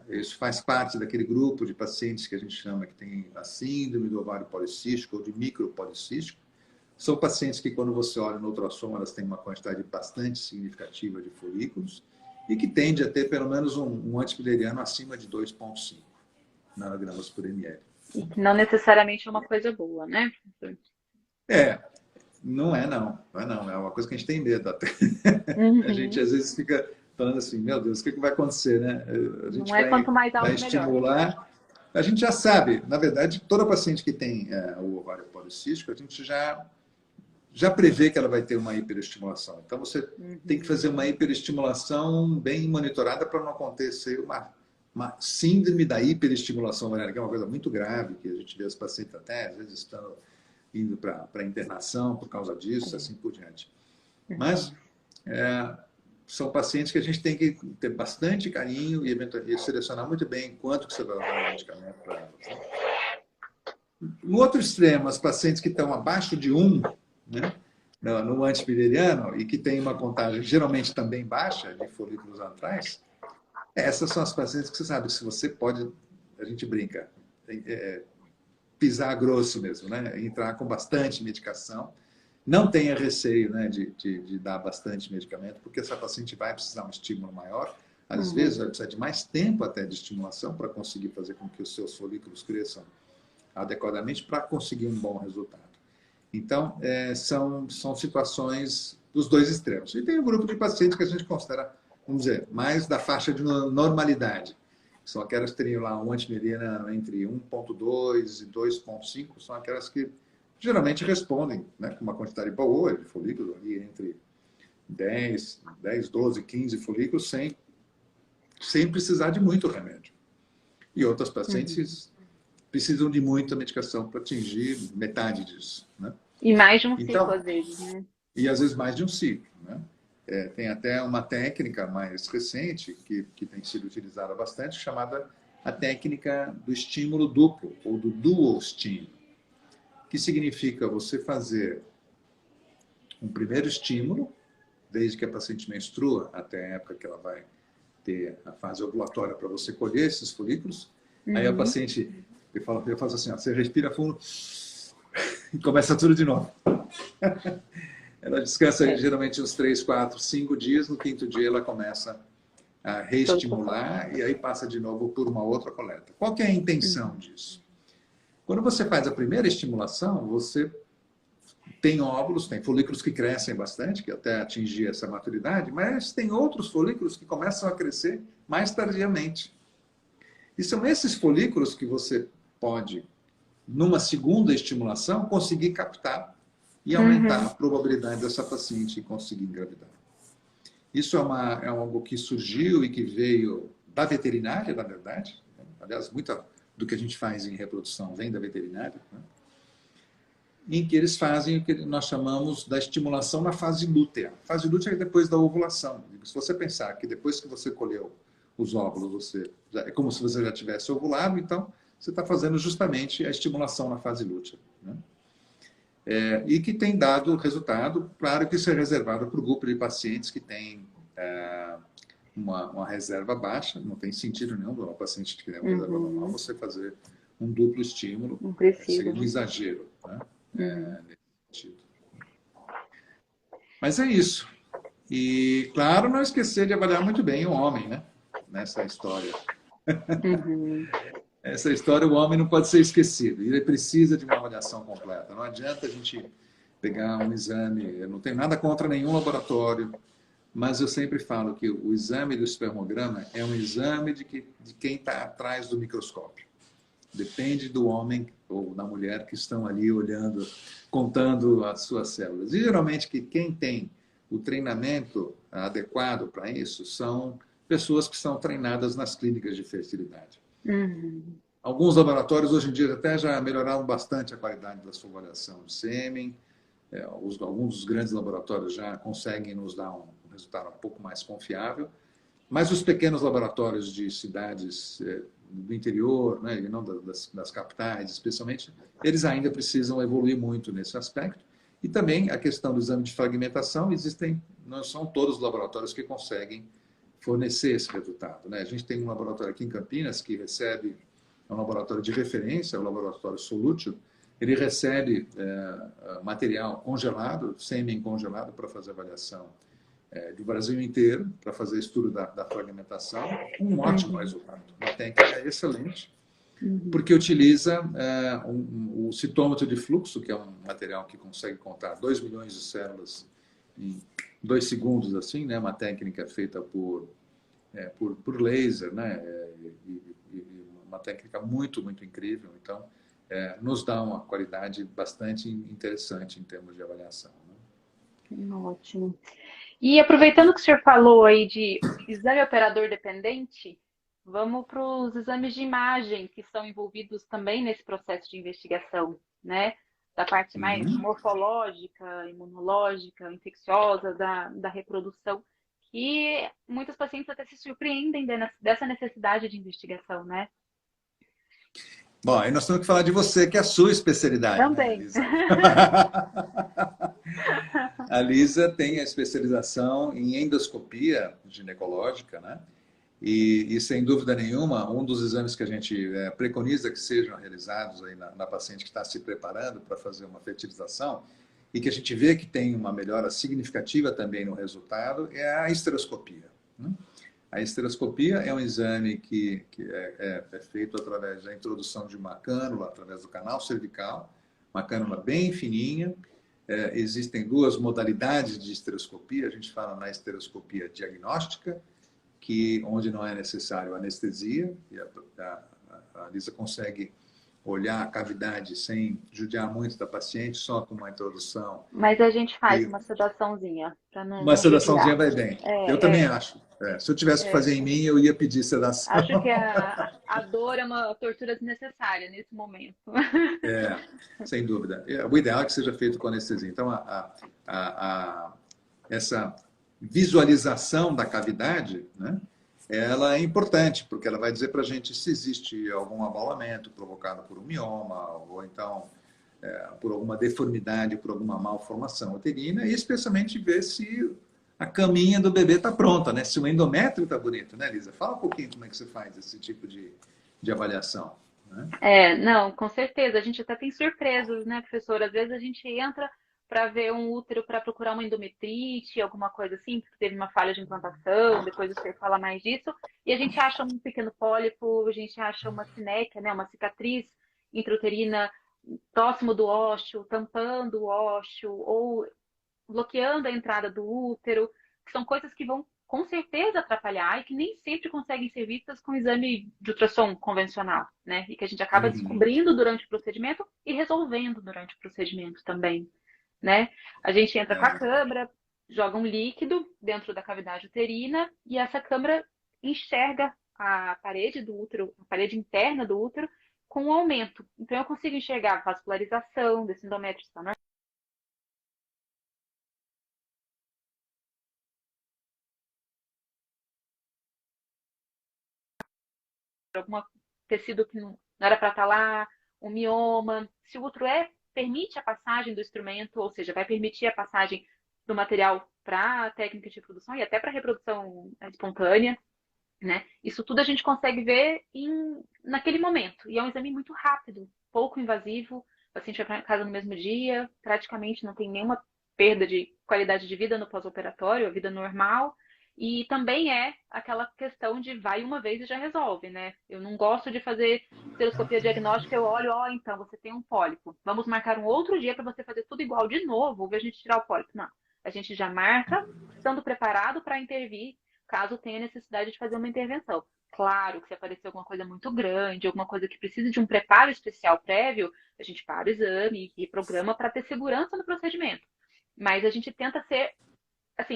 S2: Isso faz parte daquele grupo de pacientes que a gente chama que tem a síndrome do ovário policístico ou de micropolicístico. São pacientes que, quando você olha no ultrassom, elas têm uma quantidade bastante significativa de folículos e que tende a ter pelo menos um antimileriano acima de 2,5 nanogramas por ml.
S3: E que não necessariamente é uma coisa boa, né?
S2: Não é não. É uma coisa que a gente tem medo até. A gente às vezes fica falando assim, meu Deus, o que vai acontecer, A gente
S3: não quanto mais alto,
S2: vai estimular. Melhor. A gente já sabe, na verdade, toda paciente que tem o ovário policístico, a gente já prevê que ela vai ter uma hiperestimulação. Então, você tem que fazer uma hiperestimulação bem monitorada para não acontecer uma síndrome da hiperestimulação ovariana, que é uma coisa muito grave, que a gente vê as pacientes até, às vezes, estão indo para internação por causa disso, assim por diante. Mas são pacientes que a gente tem que ter bastante carinho e selecionar muito bem quanto que você vai usar o medicamento para elas. No outro extremo, as pacientes que estão abaixo de 1, no antimileriano e que tem uma contagem geralmente também baixa de folículos antrais, essas são as pacientes que você sabe, se você pode, a gente brinca, pisar grosso mesmo, entrar com bastante medicação não tenha receio, né, de dar bastante medicamento, porque essa paciente vai precisar um estímulo maior, às vezes vai precisar de mais tempo até de estimulação para conseguir fazer com que os seus folículos cresçam adequadamente para conseguir um bom resultado. Então, são situações dos dois extremos. E tem um grupo de pacientes que a gente considera, vamos dizer, mais da faixa de normalidade. São aquelas que teriam lá um antimeriana entre 1,2 e 2,5, são aquelas que geralmente respondem, né, com uma quantidade boa de folículos, ali entre 10, 12, 15 folículos, sem precisar de muito remédio. E outras pacientes precisam de muita medicação para atingir metade disso, né?
S3: E mais de um
S2: Então,
S3: ciclo, às vezes, né?
S2: E às vezes mais de um ciclo, né? Tem até uma técnica mais recente que tem sido utilizada bastante, chamada a técnica do estímulo duplo, ou do dual estímulo, que significa você fazer um primeiro estímulo, desde que a paciente menstrua até a época que ela vai ter a fase ovulatória para você colher esses folículos. Aí a paciente, eu faço assim, ó, você respira fundo e começa tudo de novo. Ela descansa geralmente uns 3, 4, 5 dias, no quinto dia ela começa a reestimular e aí passa de novo por uma outra coleta. Qual que é a intenção disso? Quando você faz a primeira estimulação, você tem óvulos, tem folículos que crescem bastante, que até atingir essa maturidade, mas tem outros folículos que começam a crescer mais tardiamente. E são esses folículos que você pode, numa segunda estimulação, conseguir captar e aumentar a probabilidade dessa paciente conseguir engravidar. Isso é algo que surgiu e que veio da veterinária, na verdade. Aliás, muita do que a gente faz em reprodução vem da veterinária, né? Em que eles fazem o que nós chamamos da estimulação na fase lútea. A fase lútea é depois da ovulação. Se você pensar que depois que você colheu os óvulos, é como se você já tivesse ovulado, então você está fazendo justamente a estimulação na fase lútea, né? E que tem dado resultado. Claro que isso é reservado para o grupo de pacientes que tem uma reserva baixa. Não tem sentido nenhum para uma paciente que tem uma reserva normal você fazer um duplo estímulo.
S3: Não precisa.
S2: Seria um exagero, né? Nesse sentido. Mas é isso. E, claro, não esquecer de avaliar muito bem o homem, né? Nessa história. Essa história, o homem não pode ser esquecido. Ele precisa de uma avaliação completa. Não adianta a gente pegar um exame. Eu não tenho nada contra nenhum laboratório, mas eu sempre falo que o exame do espermograma é um exame de quem está atrás do microscópio. Depende do homem ou da mulher que estão ali olhando, contando as suas células. E geralmente quem tem o treinamento adequado para isso são pessoas que são treinadas nas clínicas de fertilidade. Alguns laboratórios hoje em dia até já melhoraram bastante a qualidade da sua avaliação de sêmen. Alguns dos grandes laboratórios já conseguem nos dar um resultado um pouco mais confiável. Mas os pequenos laboratórios de cidades do interior, né, e não das capitais, especialmente, eles ainda precisam evoluir muito nesse aspecto. E também a questão do exame de fragmentação, não são todos os laboratórios que conseguem fornecer esse resultado, né? A gente tem um laboratório aqui em Campinas que recebe, é um laboratório de referência, o laboratório Solútil. Ele recebe material congelado, sêmen congelado, para fazer avaliação do Brasil inteiro, para fazer estudo da fragmentação, com um ótimo resultado. Uma técnica excelente, porque utiliza o citômetro de fluxo, que é um material que consegue contar 2 milhões de células em 2 segundos, assim, né? Uma técnica feita por laser, né? E uma técnica muito, muito incrível. Então, nos dá uma qualidade bastante interessante em termos de avaliação, né?
S3: Ótimo. E aproveitando que o senhor falou aí de exame operador dependente, vamos para os exames de imagem que são envolvidos também nesse processo de investigação, né? Da parte mais morfológica, imunológica, infecciosa, da reprodução, que muitos pacientes até se surpreendem dessa necessidade de investigação, né?
S2: Bom, aí nós temos que falar de você, que é a sua especialidade.
S3: Também.
S2: Né, Lisa? A Lisa tem a especialização em endoscopia ginecológica, né? E sem dúvida nenhuma, um dos exames que a gente preconiza que sejam realizados aí na paciente que está se preparando para fazer uma fertilização, e que a gente vê que tem uma melhora significativa também no resultado, é a esteroscopia, né? A esteroscopia é um exame que é feito através da introdução de uma cânula, através do canal cervical, uma cânula bem fininha. Existem duas modalidades de esteroscopia. A gente fala na esteroscopia diagnóstica, onde não é necessário anestesia, e a Lisa consegue olhar a cavidade sem judiar muito da paciente, só com uma introdução.
S3: Mas a gente faz uma sedaçãozinha, para
S2: Uma sedaçãozinha vai bem. Eu também
S3: É.
S2: acho. Se eu tivesse que fazer em mim, eu ia pedir sedação.
S3: Acho que a dor é uma tortura desnecessária nesse momento.
S2: Sem dúvida. O ideal é que seja feito com anestesia. Então, essa visualização da cavidade, né, ela é importante, porque ela vai dizer para a gente se existe algum abalamento provocado por um mioma, ou então por alguma deformidade, por alguma malformação uterina, e especialmente ver se a caminha do bebê está pronta, né? Se o endométrio está bonito, né, Lisa? Fala um pouquinho como é que você faz esse tipo de avaliação, né?
S3: Não, com certeza. A gente até tem surpresas, né, professor? Às vezes a gente entra para ver um útero para procurar uma endometrite, alguma coisa assim, porque teve uma falha de implantação, depois você fala mais disso, e a gente acha um pequeno pólipo, a gente acha uma sinéquia, né, uma cicatriz intrauterina próximo do ósseo, tampando o ósseo, ou bloqueando a entrada do útero, que são coisas que vão com certeza atrapalhar e que nem sempre conseguem ser vistas com exame de ultrassom convencional, né? E que a gente acaba descobrindo durante o procedimento e resolvendo durante o procedimento também, né? A gente entra com a câmera, joga um líquido dentro da cavidade uterina e essa câmera enxerga a parede do útero, a parede interna do útero com um aumento. Então eu consigo enxergar a vascularização desse endométrio está normal, algum tecido que não era para estar lá, um mioma. Se o útero permite a passagem do instrumento, ou seja, vai permitir a passagem do material para a técnica de reprodução e até para a reprodução espontânea, né? Isso tudo a gente consegue ver naquele momento. E é um exame muito rápido, pouco invasivo. O paciente vai para casa no mesmo dia, praticamente não tem nenhuma perda de qualidade de vida no pós-operatório, a vida normal. E também é aquela questão de vai uma vez e já resolve, né? Eu não gosto de fazer esteroscopia diagnóstica, eu olho, então você tem um pólipo. Vamos marcar um outro dia para você fazer tudo igual de novo, ver a gente tirar o pólipo. Não. A gente já marca, estando preparado para intervir, caso tenha necessidade de fazer uma intervenção. Claro que se aparecer alguma coisa muito grande, alguma coisa que precise de um preparo especial prévio, a gente para o exame e programa para ter segurança no procedimento. Mas a gente tenta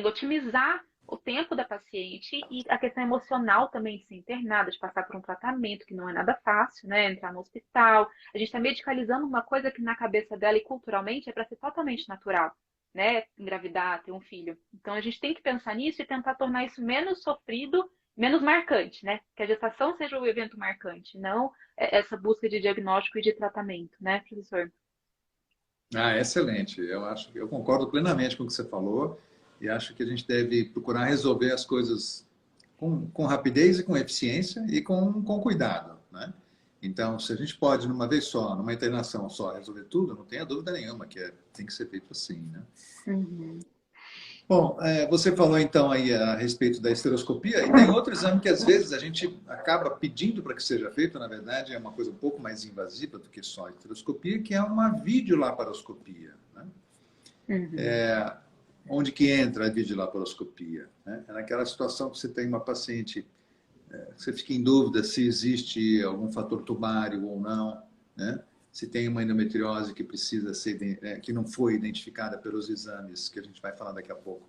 S3: otimizar o tempo da paciente e a questão emocional também de ser internada, de passar por um tratamento que não é nada fácil, né? Entrar no hospital. A gente está medicalizando uma coisa que na cabeça dela e culturalmente é para ser totalmente natural, né? Engravidar, ter um filho. Então a gente tem que pensar nisso e tentar tornar isso menos sofrido, menos marcante, né? Que a gestação seja o evento marcante, não essa busca de diagnóstico e de tratamento, né, professor?
S2: Excelente. Eu concordo plenamente com o que você falou e acho que a gente deve procurar resolver as coisas com rapidez e com eficiência e com cuidado, né? Então, se a gente pode, numa vez só, numa internação só, resolver tudo, não tenha dúvida nenhuma que tem que ser feito assim, né?
S3: Uhum.
S2: Bom, você falou então aí a respeito da esteroscopia e tem outro exame que às vezes a gente acaba pedindo para que seja feito, na verdade é uma coisa um pouco mais invasiva do que só a esteroscopia, que é uma videolaparoscopia, né?
S3: Uhum.
S2: Onde que entra a videolaparoscopia, né? É naquela situação que você tem uma paciente, você fica em dúvida se existe algum fator tubário ou não, né? Se tem uma endometriose que precisa ser, que não foi identificada pelos exames, que a gente vai falar daqui a pouco,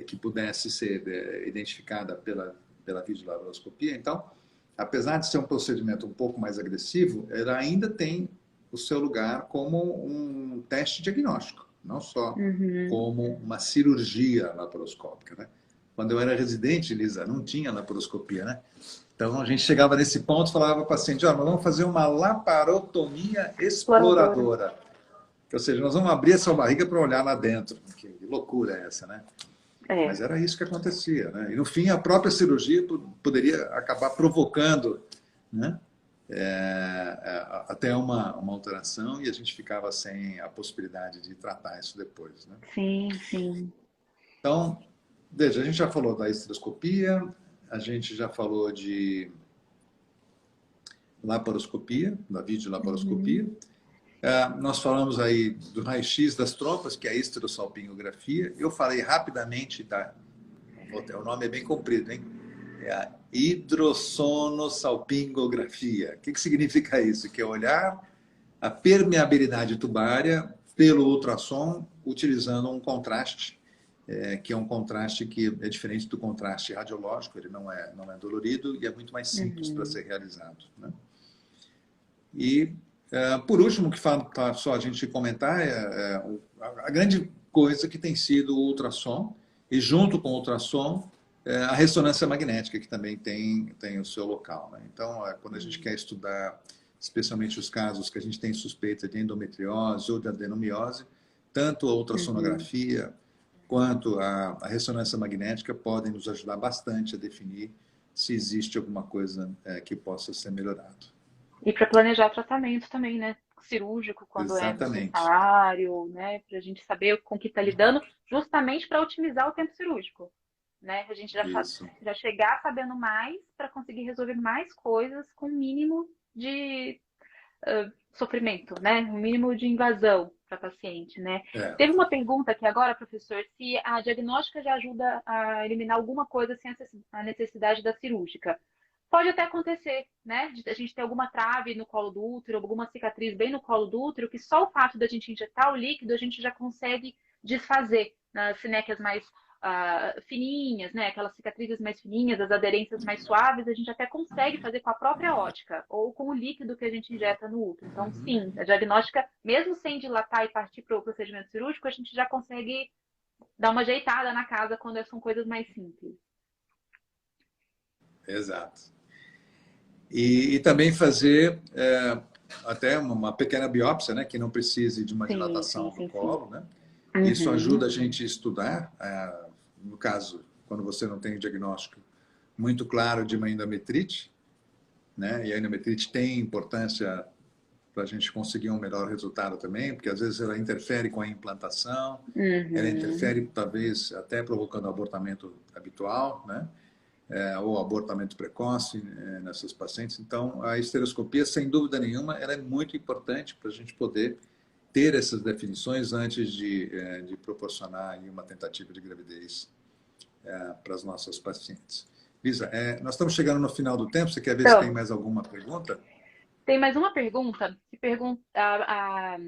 S2: que pudesse ser identificada pela videolaparoscopia. Então, apesar de ser um procedimento um pouco mais agressivo, ela ainda tem o seu lugar como um teste diagnóstico, não só como uma cirurgia laparoscópica, né? Quando eu era residente, Lisa, não tinha laparoscopia, né? Então, a gente chegava nesse ponto e falava para o paciente, nós vamos fazer uma laparotomia exploradora. Ou seja, nós vamos abrir essa barriga para olhar lá dentro. Que loucura é essa, né? Mas era isso que acontecia, né? E, no fim, a própria cirurgia poderia acabar provocando, né, até uma alteração, e a gente ficava sem a possibilidade de tratar isso depois, né?
S3: Sim, sim.
S2: Então, veja, a gente já falou da histeroscopia, a gente já falou de laparoscopia, da videolaparoscopia. Nós falamos aí do raio-x das trompas, que é a histerosalpingografia. Eu falei rapidamente, o nome é bem comprido, hein? É a hidrossonossalpingografia. O que significa isso? Que é olhar a permeabilidade tubária pelo ultrassom, utilizando um contraste, que é um contraste que é diferente do contraste radiológico, ele não é dolorido e é muito mais simples para ser realizado, né? E, por último, que falta só a gente comentar, a grande coisa que tem sido o ultrassom, e junto com o ultrassom, a ressonância magnética, que também tem o seu local, né? Então, quando a gente quer estudar, especialmente os casos que a gente tem suspeita de endometriose ou de adenomiose, tanto a ultrassonografia quanto a ressonância magnética podem nos ajudar bastante a definir se existe alguma coisa que possa ser melhorado.
S3: E para planejar tratamento também, né? Cirúrgico, quando
S2: Exatamente.
S3: é necessário, né? Para a gente saber com que está lidando, justamente para otimizar o tempo cirúrgico, né? A gente já chegar sabendo mais para conseguir resolver mais coisas com o mínimo de sofrimento, né? O mínimo de invasão para a paciente, né? Teve uma pergunta aqui agora, professor, se a diagnóstica já ajuda a eliminar alguma coisa sem a necessidade da cirúrgica. Pode até acontecer, né? De a gente ter alguma trave no colo do útero, alguma cicatriz bem no colo do útero, que só o fato da gente injetar o líquido, a gente já consegue desfazer nas sinéquias mais fininhas, né? Aquelas cicatrizes mais fininhas, as aderências mais suaves, a gente até consegue fazer com a própria ótica ou com o líquido que a gente injeta no útero. Então, sim, a diagnóstica, mesmo sem dilatar e partir para o procedimento cirúrgico, a gente já consegue dar uma ajeitada na casa quando são coisas mais simples.
S2: Exato. E também fazer até uma pequena biópsia, né, que não precise de uma dilatação do colo, né? Isso ajuda a gente a estudar, no caso, quando você não tem o diagnóstico muito claro de uma endometrite, né? E a endometrite tem importância para a gente conseguir um melhor resultado também, porque às vezes ela interfere com a implantação, ela interfere talvez até provocando abortamento habitual, né? Ou abortamento precoce nessas pacientes. Então, a histeroscopia, sem dúvida nenhuma, ela é muito importante para a gente poder ter essas definições antes de proporcionar aí uma tentativa de gravidez para as nossas pacientes. Lisa, nós estamos chegando no final do tempo. Você quer ver se tem mais alguma pergunta?
S3: Tem mais uma pergunta. A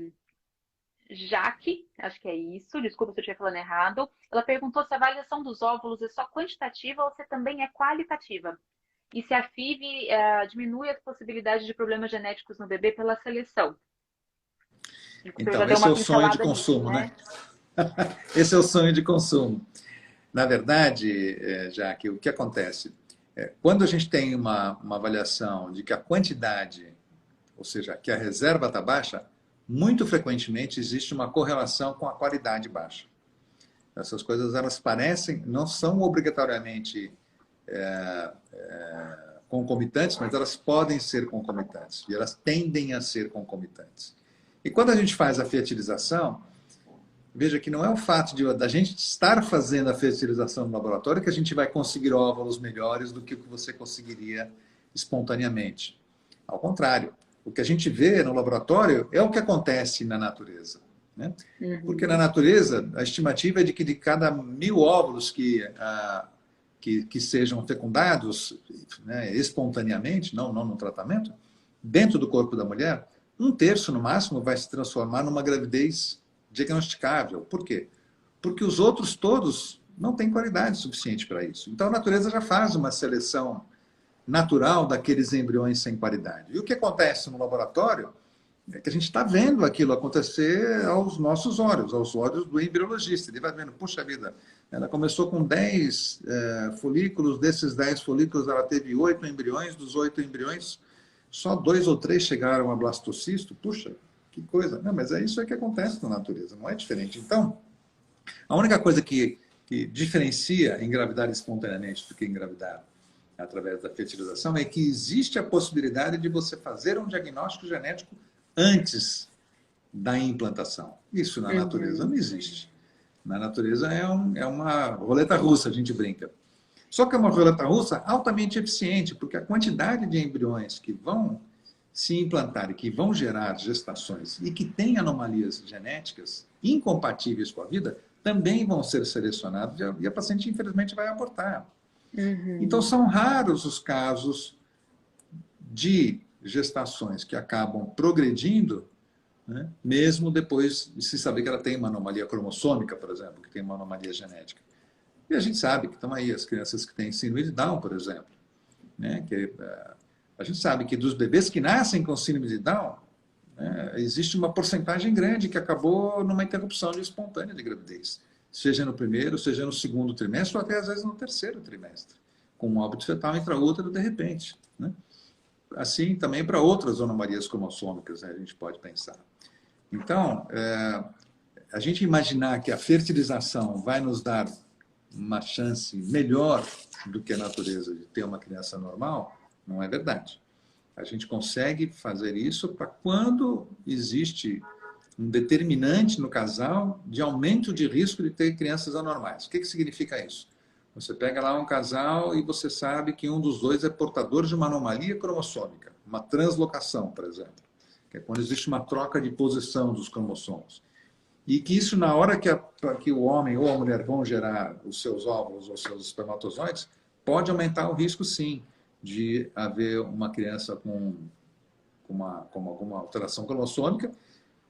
S3: Jaque, acho que é isso, desculpa se eu estiver falando errado. Ela perguntou se a avaliação dos óvulos é só quantitativa ou se também é qualitativa. E se a FIV diminui as possibilidades de problemas genéticos no bebê pela seleção.
S2: Então, esse é o sonho de consumo, né? Esse é o sonho de consumo. Na verdade, Jaque, o que acontece? Quando a gente tem uma avaliação de que a quantidade, ou seja, que a reserva está baixa, muito frequentemente existe uma correlação com a qualidade baixa. Essas coisas, elas parecem, não são obrigatoriamente concomitantes, mas elas podem ser concomitantes. E elas tendem a ser concomitantes. E quando a gente faz a fertilização, veja que não é o fato da gente estar fazendo a fertilização no laboratório que a gente vai conseguir óvulos melhores do que o que você conseguiria espontaneamente. Ao contrário. O que a gente vê no laboratório é o que acontece na natureza, né? Porque na natureza, a estimativa é de que de cada 1000 óvulos que sejam fecundados, né, espontaneamente, não no tratamento, dentro do corpo da mulher, 1/3 no máximo vai se transformar numa gravidez diagnosticável. Por quê? Porque os outros todos não têm qualidade suficiente para isso. Então a natureza já faz uma seleção natural daqueles embriões sem qualidade. E o que acontece no laboratório é que a gente está vendo aquilo acontecer aos nossos olhos, aos olhos do embriologista. Ele vai vendo, puxa vida, ela começou com 10 folículos, desses 10 folículos ela teve 8 embriões, dos 8 embriões, só 2 ou 3 chegaram a blastocisto. Puxa, que coisa. Não, mas é isso que acontece na natureza, não é diferente. Então, a única coisa que diferencia engravidar espontaneamente do que engravidar através da fertilização, é que existe a possibilidade de você fazer um diagnóstico genético antes da implantação. Isso na natureza não existe. Na natureza é uma roleta russa, a gente brinca. Só que é uma roleta russa altamente eficiente, porque a quantidade de embriões que vão se implantar e que vão gerar gestações e que têm anomalias genéticas incompatíveis com a vida, também vão ser selecionados e a paciente, infelizmente, vai abortar. Então, são raros os casos de gestações que acabam progredindo, né, mesmo depois de se saber que ela tem uma anomalia cromossômica, por exemplo, que tem uma anomalia genética. E a gente sabe que estão aí as crianças que têm síndrome de Down, por exemplo. Né, a gente sabe que dos bebês que nascem com síndrome de Down, existe uma porcentagem grande que acabou numa interrupção espontânea de gravidez. Seja no primeiro, seja no segundo trimestre, ou até às vezes no terceiro trimestre, com um óbito fetal intraútero de repente. Né? Assim, também para outras anomalias cromossômicas, né, a gente pode pensar. Então, a gente imaginar que a fertilização vai nos dar uma chance melhor do que a natureza de ter uma criança normal, não é verdade. A gente consegue fazer isso para quando existe um determinante no casal de aumento de risco de ter crianças anormais. O que significa isso? Você pega lá um casal e você sabe que um dos dois é portador de uma anomalia cromossômica, uma translocação, por exemplo, que é quando existe uma troca de posição dos cromossomos. E que isso, na hora que o homem ou a mulher vão gerar os seus óvulos ou seus espermatozoides, pode aumentar o risco, sim, de haver uma criança com alguma alteração cromossômica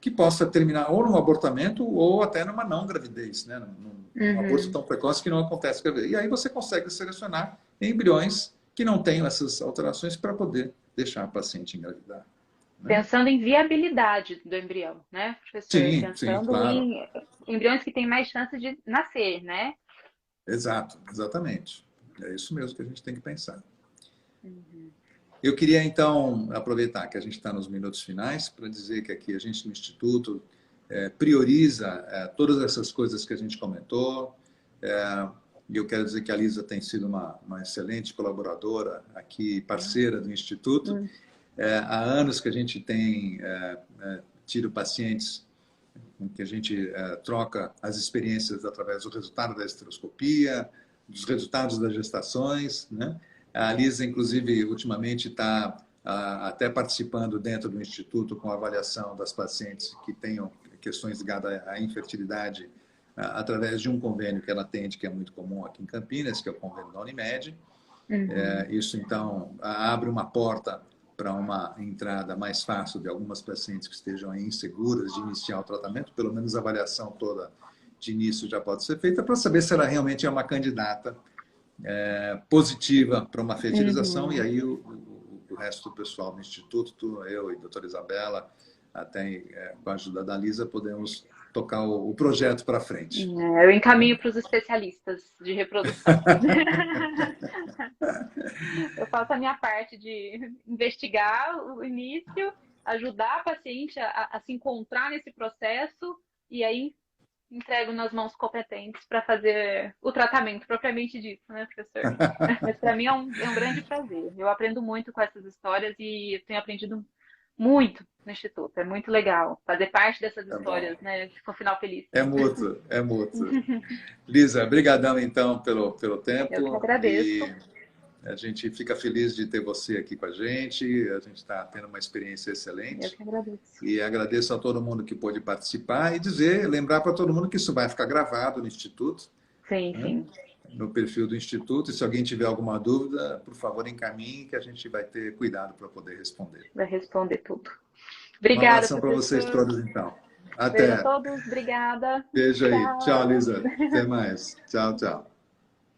S2: que possa terminar ou num abortamento ou até numa não gravidez, né? Num aborto tão precoce que não acontece gravidez. E aí você consegue selecionar embriões que não tenham essas alterações para poder deixar a paciente engravidar. Né?
S3: Pensando em viabilidade do embrião, né, professor?
S2: Sim,
S3: Pensando
S2: claro.
S3: em embriões que têm mais chance de nascer, né?
S2: Exato, exatamente. É isso mesmo que a gente tem que pensar. Eu queria, então, aproveitar que a gente está nos minutos finais para dizer que aqui a gente no Instituto prioriza todas essas coisas que a gente comentou. E eu quero dizer que a Lisa tem sido uma excelente colaboradora aqui, parceira do Instituto. Há anos que a gente tem tido pacientes com que a gente troca as experiências através do resultado da esteroscopia, dos resultados das gestações, né? A Lisa, inclusive, ultimamente está até participando dentro do Instituto com a avaliação das pacientes que tenham questões ligadas à infertilidade através de um convênio que ela atende, que é muito comum aqui em Campinas, que é o convênio da Unimed. Isso, então, abre uma porta para uma entrada mais fácil de algumas pacientes que estejam aí inseguras de iniciar o tratamento, pelo menos a avaliação toda de início já pode ser feita, para saber se ela realmente é uma candidata positiva para uma fertilização, e aí o resto do pessoal do Instituto, eu e a doutora Isabela, até com a ajuda da Lisa, podemos tocar o projeto para frente.
S3: Eu encaminho para os especialistas de reprodução. Eu faço a minha parte de investigar o início, ajudar a paciente a se encontrar nesse processo e aí entrego nas mãos competentes para fazer o tratamento propriamente dito, né, professor? Mas para mim é um grande prazer. Eu aprendo muito com essas histórias e tenho aprendido muito no Instituto. É muito legal fazer parte dessas histórias, né? Com final feliz.
S2: É mútuo, é mútuo. Lisa, brigadão então pelo tempo.
S3: Eu que agradeço.
S2: E a gente fica feliz de ter você aqui com a gente. A gente está tendo uma experiência excelente.
S3: Eu que agradeço.
S2: E agradeço a todo mundo que pôde participar e lembrar para todo mundo que isso vai ficar gravado no Instituto.
S3: Sim,
S2: né?
S3: sim.
S2: No perfil do Instituto. E se alguém tiver alguma dúvida, por favor, encaminhe, que a gente vai ter cuidado para poder responder.
S3: Vai responder tudo. Obrigada,
S2: um abração para vocês todos, então. Até.
S3: Beijo a todos, obrigada.
S2: Beijo aí. Tchau, Lisa. Até mais. Tchau, tchau.